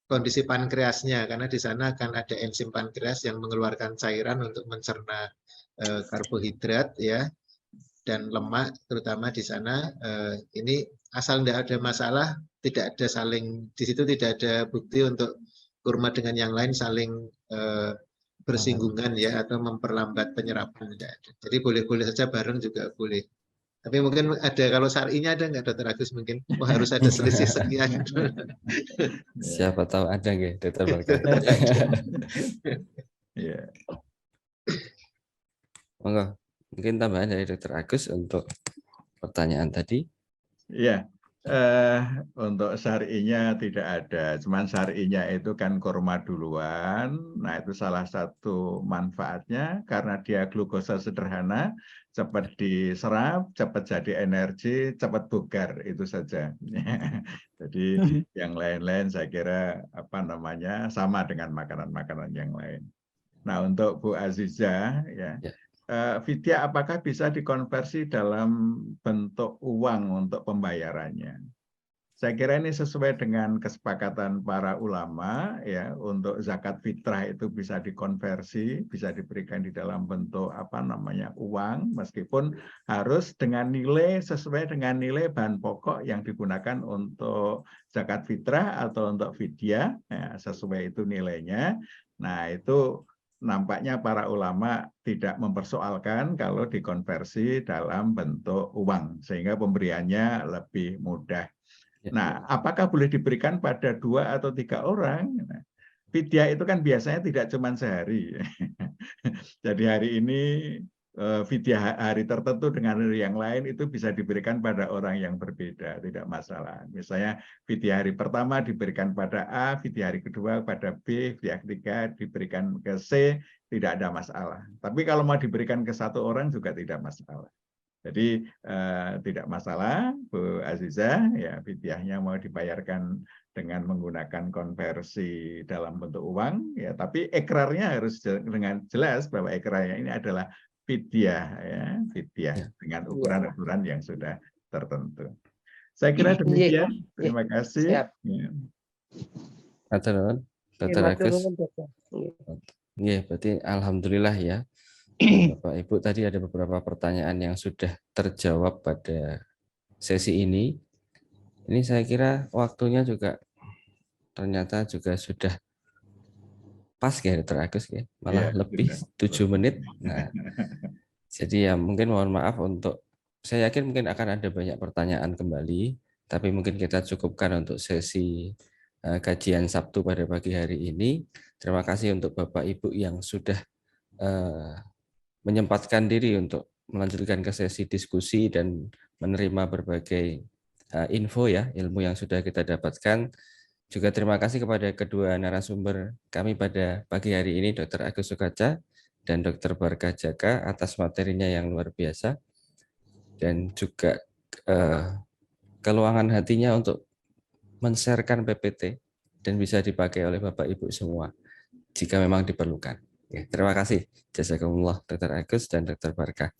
Speaker 3: kondisi pankreasnya, karena di sana akan ada enzim pankreas yang mengeluarkan cairan untuk mencerna karbohidrat ya. dan lemak terutama di sana, ini asal tidak ada masalah, tidak ada saling di situ, tidak ada bukti untuk kurma dengan yang lain saling bersinggungan ya atau memperlambat penyerapan, tidak ada. Jadi boleh-boleh saja bareng juga boleh. Tapi mungkin ada, kalau syar'inya ada nggak Dokter Agus, mungkin harus ada selisih sekian.
Speaker 2: Siapa tahu ada nggak Dokter Barka.
Speaker 1: Ya.
Speaker 2: Monggo, mungkin tambahan dari Dokter Agus untuk pertanyaan tadi.
Speaker 1: Iya, untuk syar'inya tidak ada, cuman syar'inya itu kan kurma duluan. Nah, itu salah satu manfaatnya karena dia glukosa sederhana, cepat diserap, cepat jadi energi, cepat bugar, itu saja. Jadi yang lain-lain saya kira sama dengan makanan-makanan yang lain. Nah, untuk Bu Aziza ya. Vidya apakah bisa dikonversi dalam bentuk uang untuk pembayarannya? Saya kira ini sesuai dengan kesepakatan para ulama ya, untuk zakat fitrah itu bisa dikonversi, bisa diberikan di dalam bentuk uang, meskipun harus dengan nilai sesuai dengan nilai bahan pokok yang digunakan untuk zakat fitrah atau untuk vidya, ya, sesuai itu nilainya. Nah, itu nampaknya para ulama tidak mempersoalkan kalau dikonversi dalam bentuk uang, sehingga pemberiannya lebih mudah. Nah, apakah boleh diberikan pada 2 atau 3 orang? Nah, vidya itu kan biasanya tidak cuma sehari. Jadi hari ini vidya hari tertentu dengan hari yang lain itu bisa diberikan pada orang yang berbeda, tidak masalah. Misalnya vidya hari pertama diberikan pada A, vidya hari kedua pada B, vidya ketiga diberikan ke C, tidak ada masalah. Tapi kalau mau diberikan ke 1 orang juga tidak masalah. Jadi tidak masalah, Bu Aziza, ya vidyahnya mau dibayarkan dengan menggunakan konversi dalam bentuk uang, ya, tapi ikrarnya harus dengan jelas bahwa ikrarnya ini adalah fidyah, ya, fidyah dengan ukuran-ukuran yang sudah tertentu. Saya kira demikian. Terima kasih.
Speaker 2: Dokter Agus. Iya, berarti alhamdulillah ya. Bapak Ibu, tadi ada beberapa pertanyaan yang sudah terjawab pada sesi ini. Ini saya kira waktunya juga ternyata juga sudah pas ya Dokter Agus ya, malah lebih 7 menit. Nah, jadi ya mungkin mohon maaf untuk, saya yakin mungkin akan ada banyak pertanyaan kembali, tapi mungkin kita cukupkan untuk sesi kajian Sabtu pada pagi hari ini. Terima kasih untuk Bapak Ibu yang sudah menyempatkan diri untuk melanjutkan ke sesi diskusi dan menerima berbagai info ya, ilmu yang sudah kita dapatkan. Juga terima kasih kepada kedua narasumber kami pada pagi hari ini, Dr. Agus Sukaca dan Dr. Barka Jaka, atas materinya yang luar biasa, dan juga keluangan hatinya untuk men-sharekan PPT dan bisa dipakai oleh Bapak Ibu semua jika memang diperlukan. Ya, terima kasih. Jazakumullah Dr. Agus dan Dr. Barka.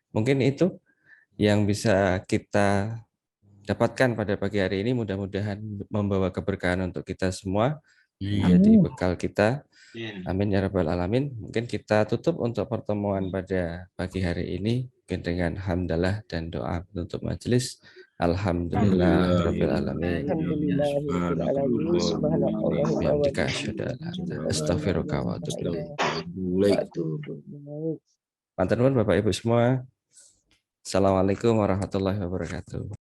Speaker 2: Mungkin itu yang bisa kita dapatkan pada pagi hari ini, mudah-mudahan membawa keberkahan untuk kita semua, menjadi bekal kita. Amin ya rabbal alamin. Mungkin kita tutup untuk pertemuan pada pagi hari ini mungkin dengan hamdalah dan doa penutup majelis. Alhamdulillah rabbil alamin. Bihamdika asyhadu an la ilaha illa anta astaghfiruka wa atubu ilaik. Matur nuwun Bapak Ibu semua. Assalamualaikum warahmatullahi wabarakatuh.